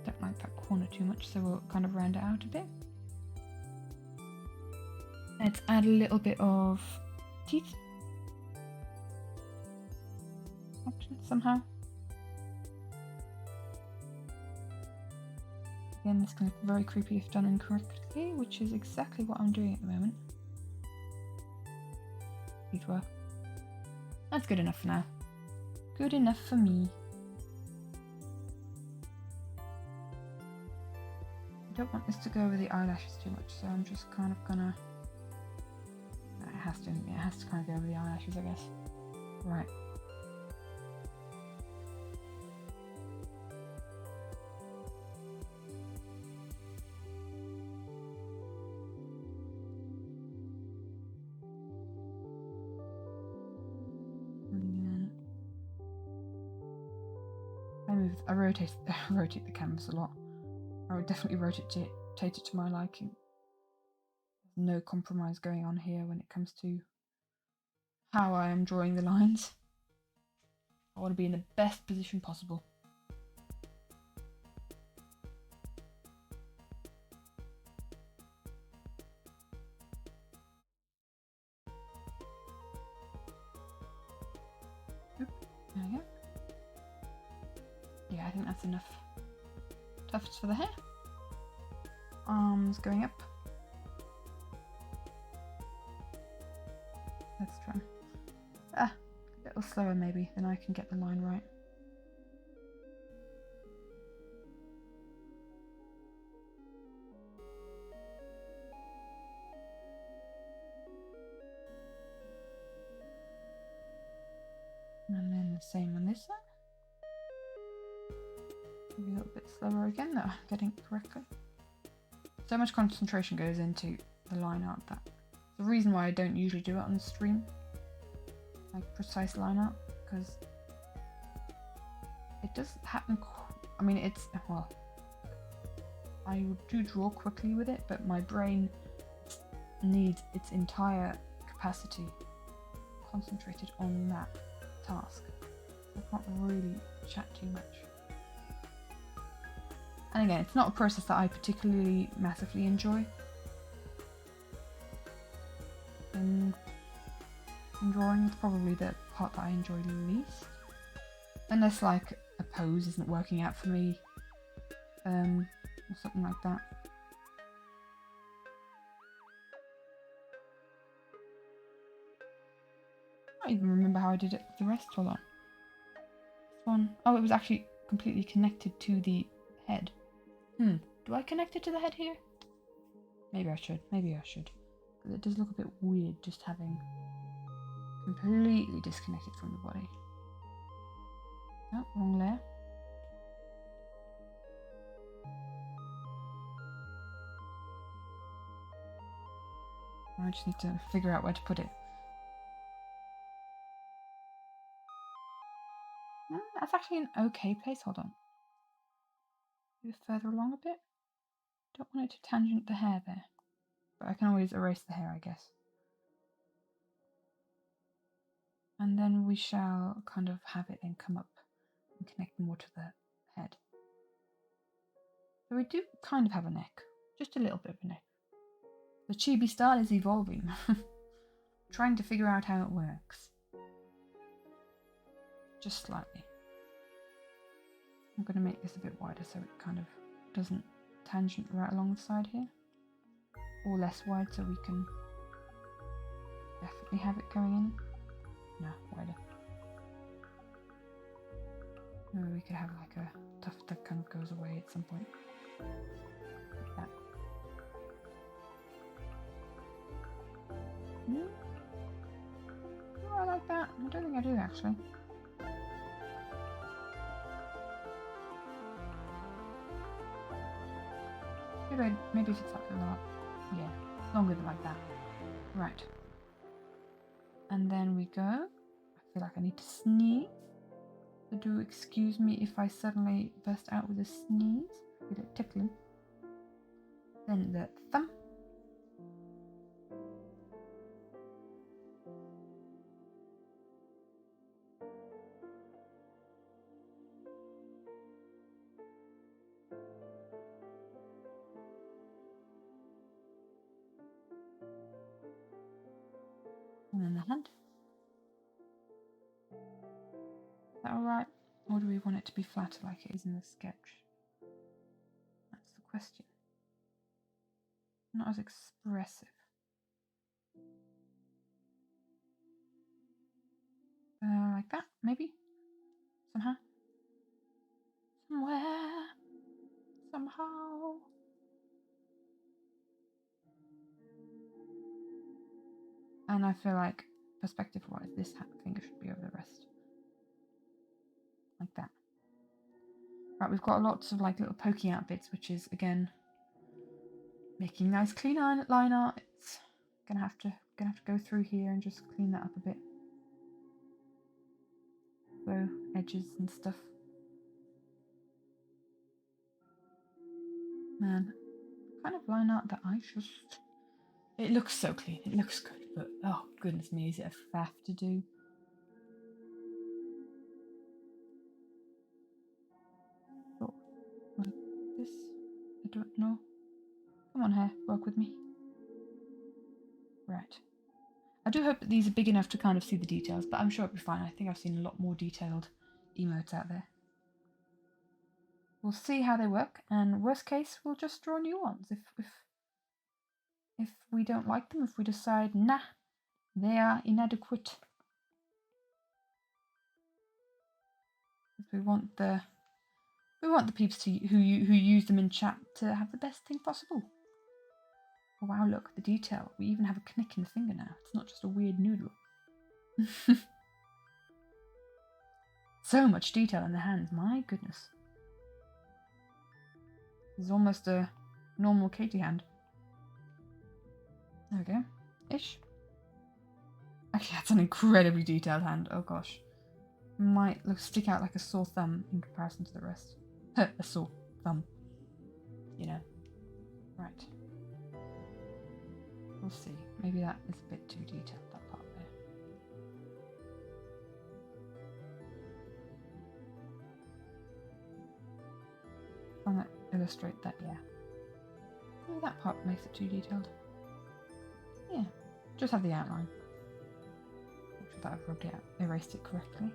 Don't like that corner too much, so we'll kind of round it out a bit. Let's add a little bit of teeth. Somehow. Again, this can look very creepy if done incorrectly, which is exactly what I'm doing at the moment. Teeth work. That's good enough for now. Good enough for me. I don't want this to go over the eyelashes too much, so I'm just kind of gonna... It has to kind of go over the eyelashes, I guess. Right. I rotate the canvas a lot. I would definitely rotate it to my liking. There's no compromise going on here when it comes to how I am drawing the lines. I want to be in the best position possible. Oop, there we go. Yeah, I think that's enough tufts for the hair. Arms going up. Let's try. A little slower maybe, then I can get the line right. And then the same on this side. Maybe a little bit slower again, that I'm getting it correctly. So much concentration goes into the line art that the reason why I don't usually do it on the stream, like precise line art, because it does happen. I mean, it's, well, I do draw quickly with it, but my brain needs its entire capacity concentrated on that task. I can't really chat too much. And again, it's not a process that I particularly massively enjoy. In drawing, it's probably the part that I enjoy least. Unless like a pose isn't working out for me, or something like that. I don't even remember how I did it with the rest. Hold on. This one, oh, it was actually completely connected to the head. Do I connect it to the head here? Maybe I should. Because it does look a bit weird just having completely disconnected from the body. Oh, wrong layer. I just need to figure out where to put it. That's actually an okay place. Hold on. Move further along a bit. Don't want it to tangent the hair there. But I can always erase the hair, I guess. And then we shall kind of have it then come up and connect more to the head. So we do kind of have a neck. Just a little bit of a neck. The chibi style is evolving. Trying to figure out how it works. Just slightly. I'm going to make this a bit wider so it kind of doesn't tangent right along the side here. Or less wide so we can definitely have it going in. No, wider. Maybe we could have like a tuft that kind of goes away at some point. Like that. Oh, I like that. I don't think I do actually. Maybe if it's like a lot, yeah, longer than like that. Right. And then we go. I feel like I need to sneeze. So do excuse me if I suddenly burst out with a sneeze. Get it tickling. Then the thumb. And then the hand. Is that alright? Or do we want it to be flatter like it is in the sketch? That's the question. Not as expressive. Like that, maybe? Somehow? Somewhere. Somehow. And I feel like, perspective-wise, this finger should be over the rest. Like that. Right, we've got lots of like little poking out bits, which is, again, making nice clean line art. It's gonna have to go through here and just clean that up a bit. So, edges and stuff. Man, kind of line art that I just... It looks so clean, it looks good, but oh goodness me, is it a faff to do? So, like this, I don't know. Come on here, work with me. Right. I do hope that these are big enough to kind of see the details, but I'm sure it'll be fine. I think I've seen a lot more detailed emotes out there. We'll see how they work, and worst case, we'll just draw new ones. If we don't like them, if we decide, nah, they are inadequate. We want the peeps who use them in chat to have the best thing possible. Oh wow, look, the detail. We even have a knick in the finger now. It's not just a weird noodle. So much detail in the hands, my goodness. This is almost a normal Katie hand. There we go. Ish. Actually, that's an incredibly detailed hand. Oh gosh. Might stick out like a sore thumb in comparison to the rest. A sore thumb. You know, Right. We'll see. Maybe that is a bit too detailed, that part there. I'm going to illustrate that, yeah. Maybe that part makes it too detailed. Yeah, just have the outline. Make sure that I've rubbed it out, erased it correctly.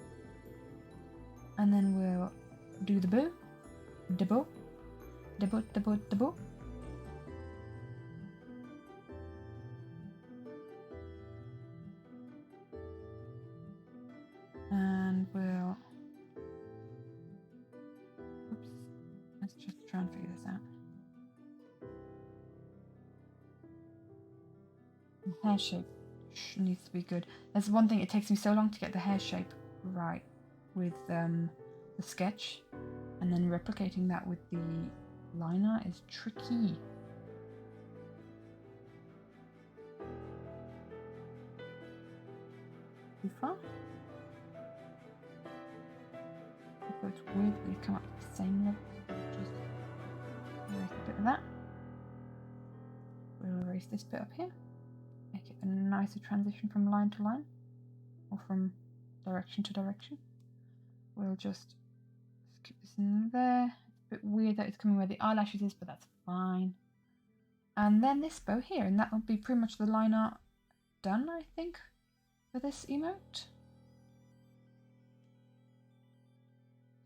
And then we'll do the bow. The bow. The bow, the bow, the bow. And we'll... Oops. Let's just try and figure this out. The hair shape needs to be good. There's one thing, it takes me so long to get the hair shape right with the sketch, and then replicating that with the liner is tricky. Too far? So it's weird that we come up to the same level. Just erase a bit of that. We'll erase this bit up here. Make it a nicer transition from line to line, or from direction to direction. We'll just keep this in there. It's a bit weird that it's coming where the eyelashes is, but that's fine. And then this bow here, and that will be pretty much the line art done, I think, for this emote.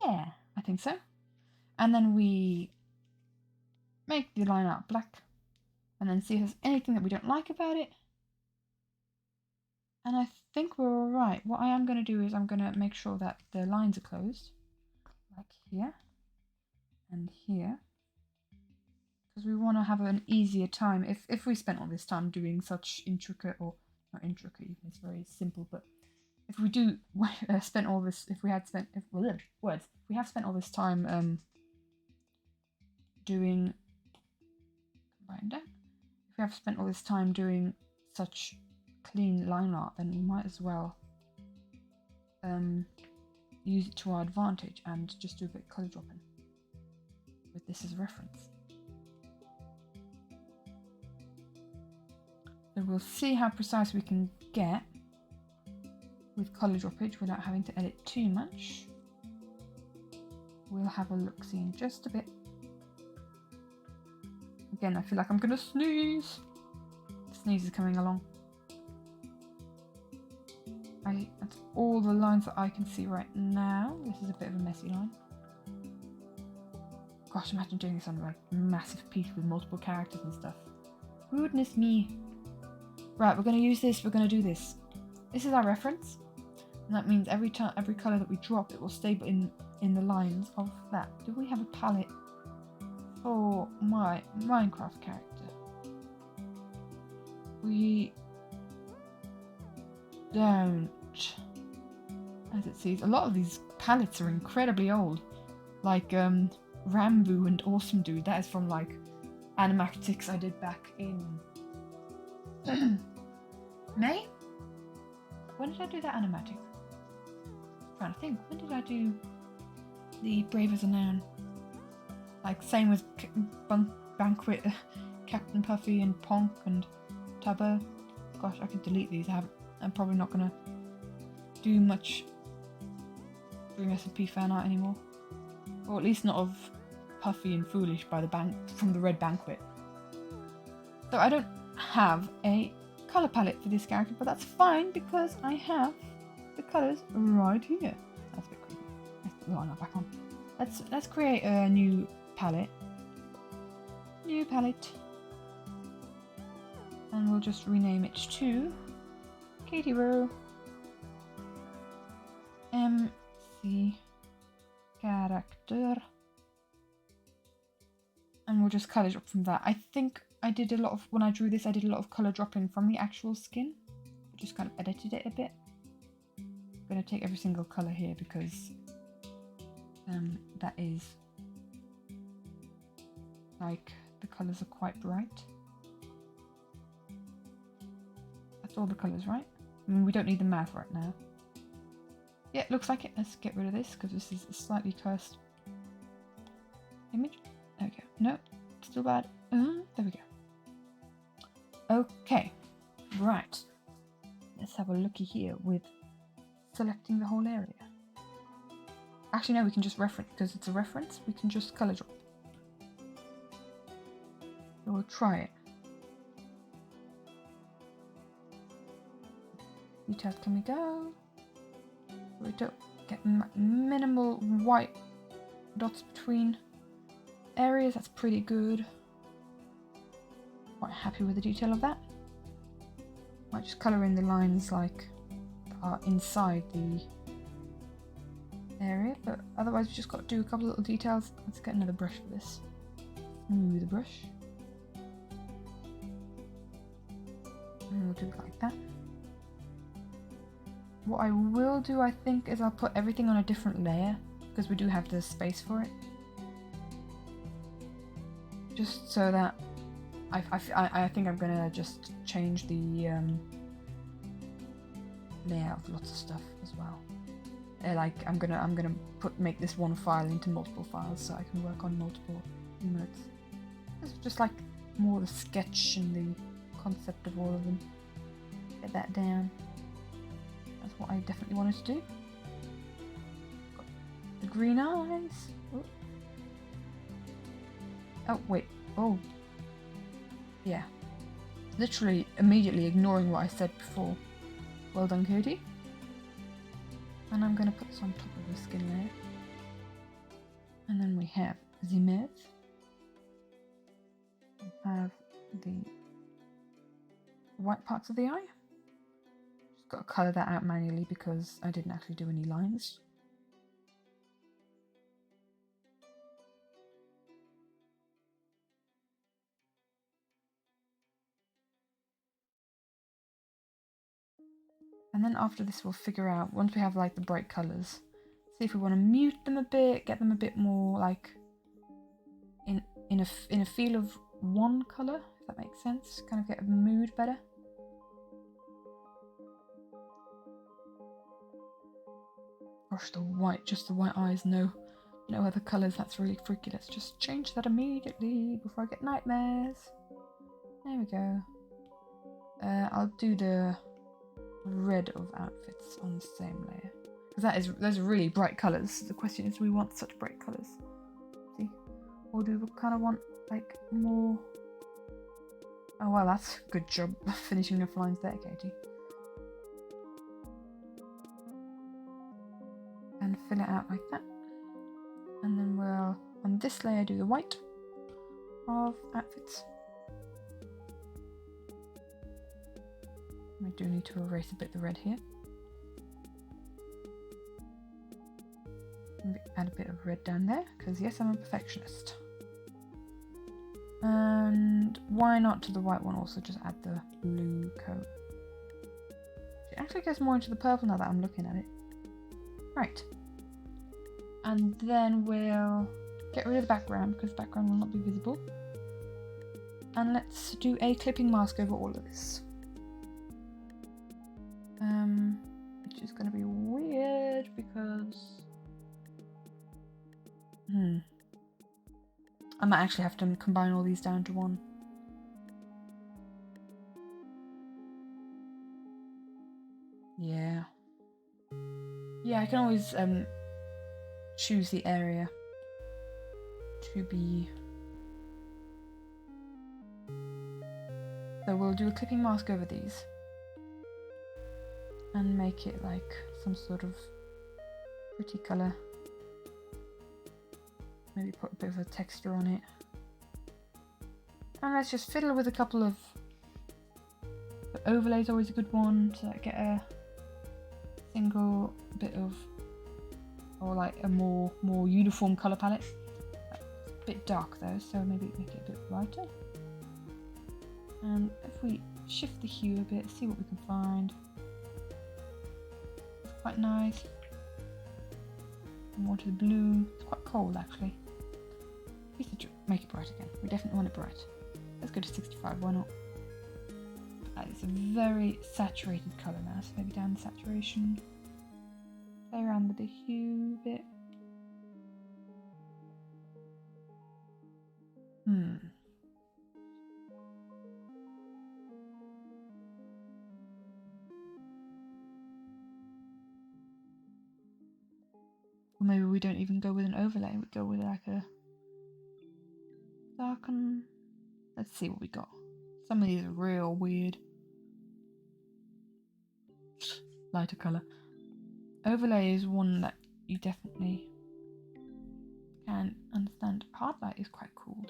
Yeah, I think so. And then we make the line art black, and then see if there's anything that we don't like about it. And I think we're all right. What I am going to do is I'm going to make sure that the lines are closed, like here and here, because we want to have an easier time. If we spent all this time doing such intricate, or not intricate, even it's very simple, but if we do spent all this, if we have spent all this time doing, if we have spent all this time doing such clean line art, then we might as well use it to our advantage and just do a bit of colour dropping with this as a reference. So we'll see how precise we can get with colour droppage without having to edit too much. We'll have a look-see in just a bit. Again, I feel like I'm gonna sneeze. The sneeze is coming along. That's all the lines that I can see right now. This is a bit of a messy line. Gosh, imagine doing this on like a massive piece with multiple characters and stuff. Goodness me. Right, we're going to use this, we're going to do this. This is our reference. And that means every colour that we drop, it will stay in the lines of that. Do we have a palette for my Minecraft character? We don't. As it seems, a lot of these palettes are incredibly old. Like Rambo and Awesome Dude, that is from like animatics I did back in May? When did I do that animatic? I'm trying to think, when did I do the Brave as a Noun? Like same with Banquet, Captain Puffy and Ponk and Tubbo. Gosh, I could delete these. I'm probably not gonna do much Dream SMP fan art anymore, or at least not of Puffy and Foolish by from the Red Banquet. So I don't have a colour palette for this character, but that's fine because I have the colours right here. That's a bit creepy. Let's put the line back on. Let's create a new palette. New palette. And we'll just rename it to Katie Row MC Character. And we'll just colour drop from that. I think I did a lot of, when I drew this, I did a lot of colour dropping from the actual skin. I just kind of edited it a bit. I'm going to take every single colour here because that is, like, the colours are quite bright. That's all the colours, right? I mean, we don't need the mouth right now. Yeah, it looks like it. Let's get rid of this because this is a slightly cursed image. There we go. No, still bad. There we go. Okay, right. Let's have a looky here with selecting the whole area. Actually, no, we can just reference, because it's a reference, we can just color drop. So we'll try it. Details, can we go? We don't get minimal white dots between areas, that's pretty good. Quite happy with the detail of that. Might just colour in the lines like are inside the area, but otherwise we've just got to do a couple of little details. Let's get another brush for this. Smooth the brush. And we'll do it like that. What I will do, I think, is I'll put everything on a different layer, because we do have the space for it. Just so that I think I'm gonna just change the layout of lots of stuff as well. Like I'm gonna make this one file into multiple files so I can work on multiple emotes. It's just like more the sketch and the concept of all of them. Get that down. That's what I definitely wanted to do. Got the green eyes. Oh wait. Oh. Yeah. Literally immediately ignoring what I said before. Well done, Cody. And I'm going to put this on top of the skin layer. And then we have the mouth. We have the white parts of the eye. Just got to colour that out manually because I didn't actually do any lines. And then after this we'll figure out, once we have like the bright colours, see if we want to mute them a bit, get them a bit more like in a feel of one colour, if that makes sense. Kind of get a mood better. Gosh, the white, just the white eyes, no other colours, that's really freaky. Let's just change that immediately before I get nightmares. There we go. I'll do the red of outfits on the same layer, because those are really bright colours. The question is, do we want such bright colours? See, or do we kind of want like more? Oh well, that's a good job finishing off lines there, Katie. And fill it out like that, and then we'll on this layer do the white of outfits. I do need to erase a bit of the red here. Add a bit of red down there, because yes, I'm a perfectionist. And why not to the white one also just add the blue coat? It actually goes more into the purple now that I'm looking at it. Right. And then we'll get rid of the background, because the background will not be visible. And let's do a clipping mask over all of this. Which is going to be weird because I might actually have to combine all these down to one. Yeah, I can always choose the area to be. So we'll do a clipping mask over these. And make it like some sort of pretty colour. Maybe put a bit of a texture on it. And let's just fiddle with a couple of... The overlay is always a good one, so I get a single bit of... Or like a more uniform colour palette. It's a bit dark though, so maybe make it a bit lighter. And if we shift the hue a bit, see what we can find. Quite nice. More to the blue. It's quite cold actually. We should make it bright again. We definitely want it bright. Let's go to 65, why not? It's a very saturated colour now, so maybe down the saturation. Play around with the hue a bit. Or maybe we don't even go with an overlay, we go with like a darken. Let's see what we got. Some of these are real weird. Lighter colour. Overlay is one that you definitely can understand. Hard light is quite cool.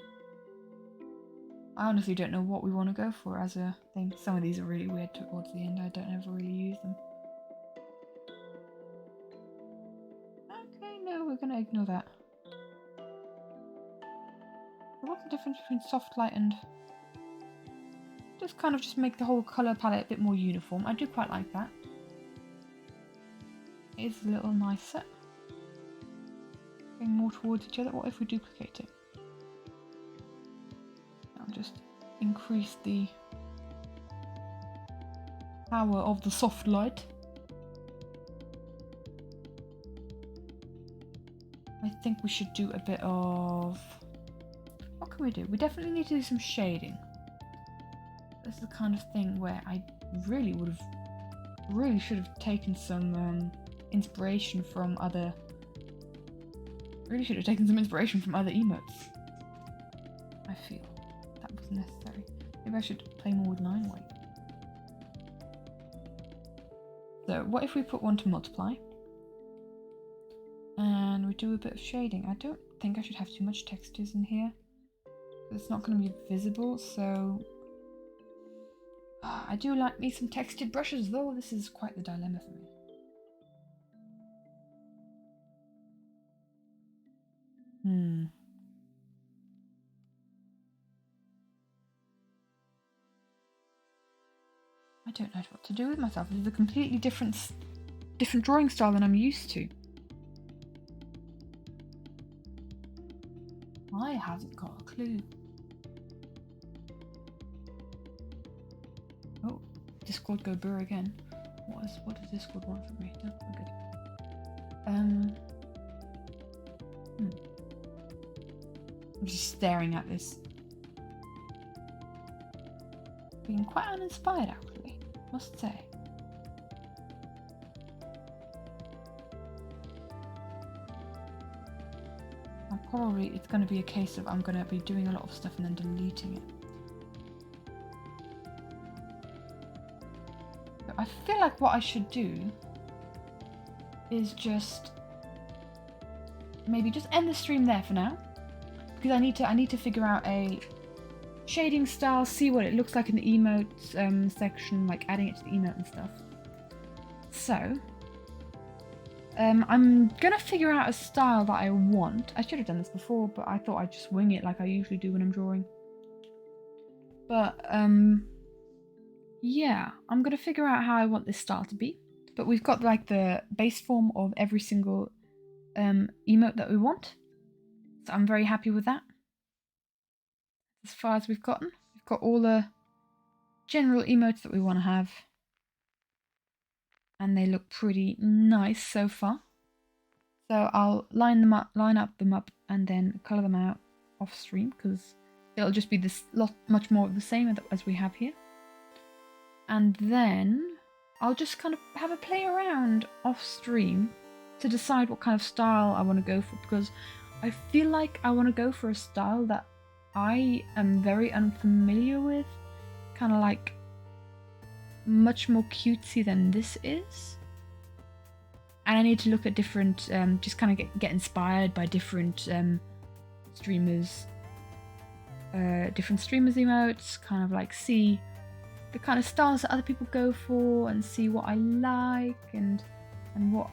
I honestly don't know what we want to go for as a thing. Some of these are really weird towards the end. I don't ever really use them. Okay, no, we're going to ignore that. So what's the difference between soft light and... just make the whole colour palette a bit more uniform. I do quite like that. It is a little nicer. Going more towards each other. What if we duplicate it? I'll just increase the power of the soft light. I think we should do a bit of... What can we do? We definitely need to do some shading. This is the kind of thing where I really should have taken some inspiration from other... Really should have taken some inspiration from other emotes. I feel that was necessary. Maybe I should play more with line weight. So what if we put one to multiply? And we do a bit of shading. I don't think I should have too much textures in here. It's not going to be visible, so... I do like me some textured brushes though. This is quite the dilemma for me. I don't know what to do with myself. This is a completely different drawing style than I'm used to. I haven't got a clue. Oh, Discord go burr again. What does Discord want from me? No, we're good. I'm just staring at this. Being quite uninspired actually, must say. Probably it's going to be a case of I'm going to be doing a lot of stuff and then deleting it. But I feel like what I should do is just maybe just end the stream there for now, because I need to figure out a shading style, see what it looks like in the emotes section, like adding it to the emote and stuff. So I'm gonna figure out a style that I want. I should have done this before, but I thought I'd just wing it like I usually do when I'm drawing. But yeah, I'm gonna figure out how I want this style to be. But we've got like the base form of every single emote that we want. So I'm very happy with that. As far as we've gotten, we've got all the general emotes that we want to have. And they look pretty nice so far. So I'll line up them up and then colour them out off stream, because it'll just be this much more of the same as we have here. And then I'll just kind of have a play around off stream to decide what kind of style I want to go for, because I feel like I want to go for a style that I am very unfamiliar with, kind of like much more cutesy than this is. And I need to look at different, just kind of get inspired by different streamers' emotes, kind of like see the kind of styles that other people go for and see what I like and what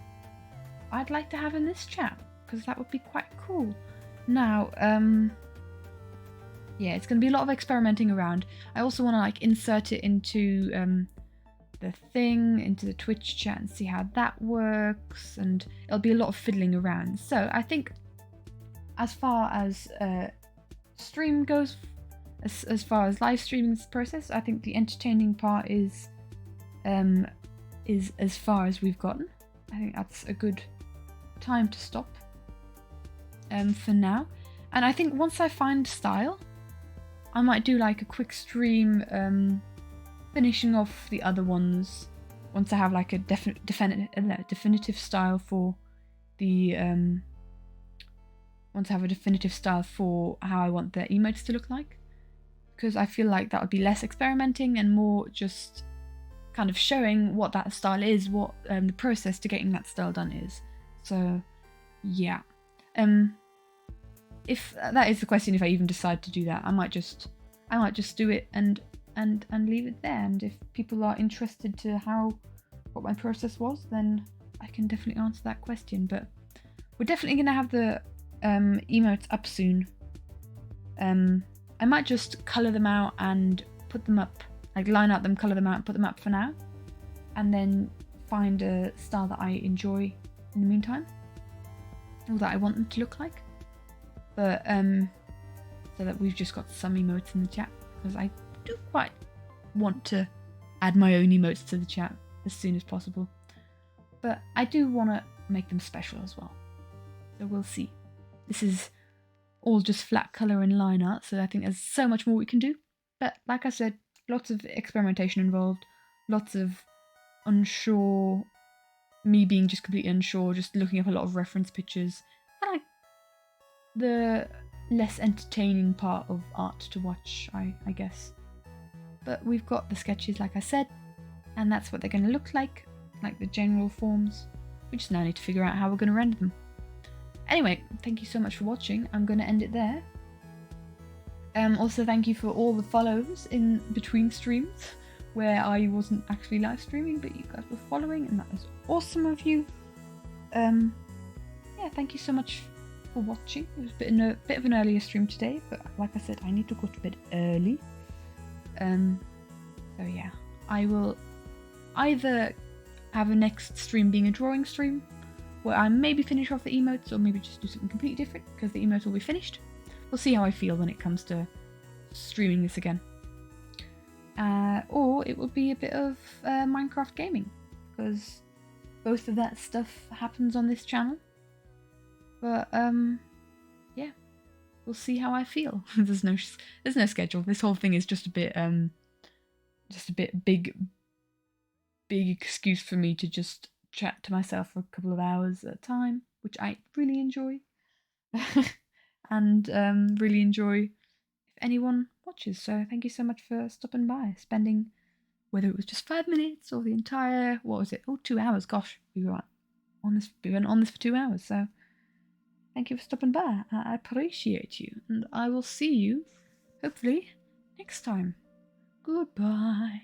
I'd like to have in this chat, because that would be quite cool. Now, yeah, it's going to be a lot of experimenting around. I also want to like insert it into the thing, into the Twitch chat, and see how that works, and it'll be a lot of fiddling around. So I think as far as stream goes, as far as live streaming process, I think the entertaining part is as far as we've gotten. I think that's a good time to stop for now. And I think once I find style, I might do like a quick stream finishing off the other ones once I have like a definitive style for the want to have a definitive style for how I want the emotes to look like, because I feel like that would be less experimenting and more just kind of showing what that style is, what the process to getting that style done is. So yeah, if that is the question, if I even decide to do that, I might just do it and leave it there. And if people are interested to what my process was, then I can definitely answer that question. But we're definitely gonna have the emotes up soon. I might just colour them out and put them up, like line out them, colour them out and put them up for now, and then find a style that I enjoy in the meantime, or that I want them to look like. But so that we've just got some emotes in the chat, because I do quite want to add my own emotes to the chat as soon as possible. But I do want to make them special as well. So we'll see. This is all just flat colour and line art, so I think there's so much more we can do. But like I said, lots of experimentation involved, lots of unsure, me being just completely unsure, just looking up a lot of reference pictures. I like the less entertaining part of art to watch, I guess. But we've got the sketches, like I said, and that's what they're going to look like the general forms. We just now need to figure out how we're going to render them. Anyway, thank you so much for watching. I'm going to end it there. Also, thank you for all the follows in between streams where I wasn't actually live streaming, but you guys were following, and that was awesome of you. Yeah, thank you so much for watching. It was a bit of an earlier stream today, but like I said, I need to go to bed early. So yeah, I will either have a next stream being a drawing stream, where I maybe finish off the emotes, or maybe just do something completely different, because the emotes will be finished. We'll see how I feel when it comes to streaming this again. Or it will be a bit of Minecraft gaming, because both of that stuff happens on this channel. But yeah, we'll see how I feel. There's no schedule. This whole thing is just a bit big excuse for me to just chat to myself for a couple of hours at a time, which I really enjoy. And really enjoy if anyone watches. So thank you so much for stopping by, spending, whether it was just 5 minutes or the entire, what was it? Oh, 2 hours. Gosh, we went on this for 2 hours. So thank you for stopping by. I appreciate you, and I will see you hopefully next time. Goodbye.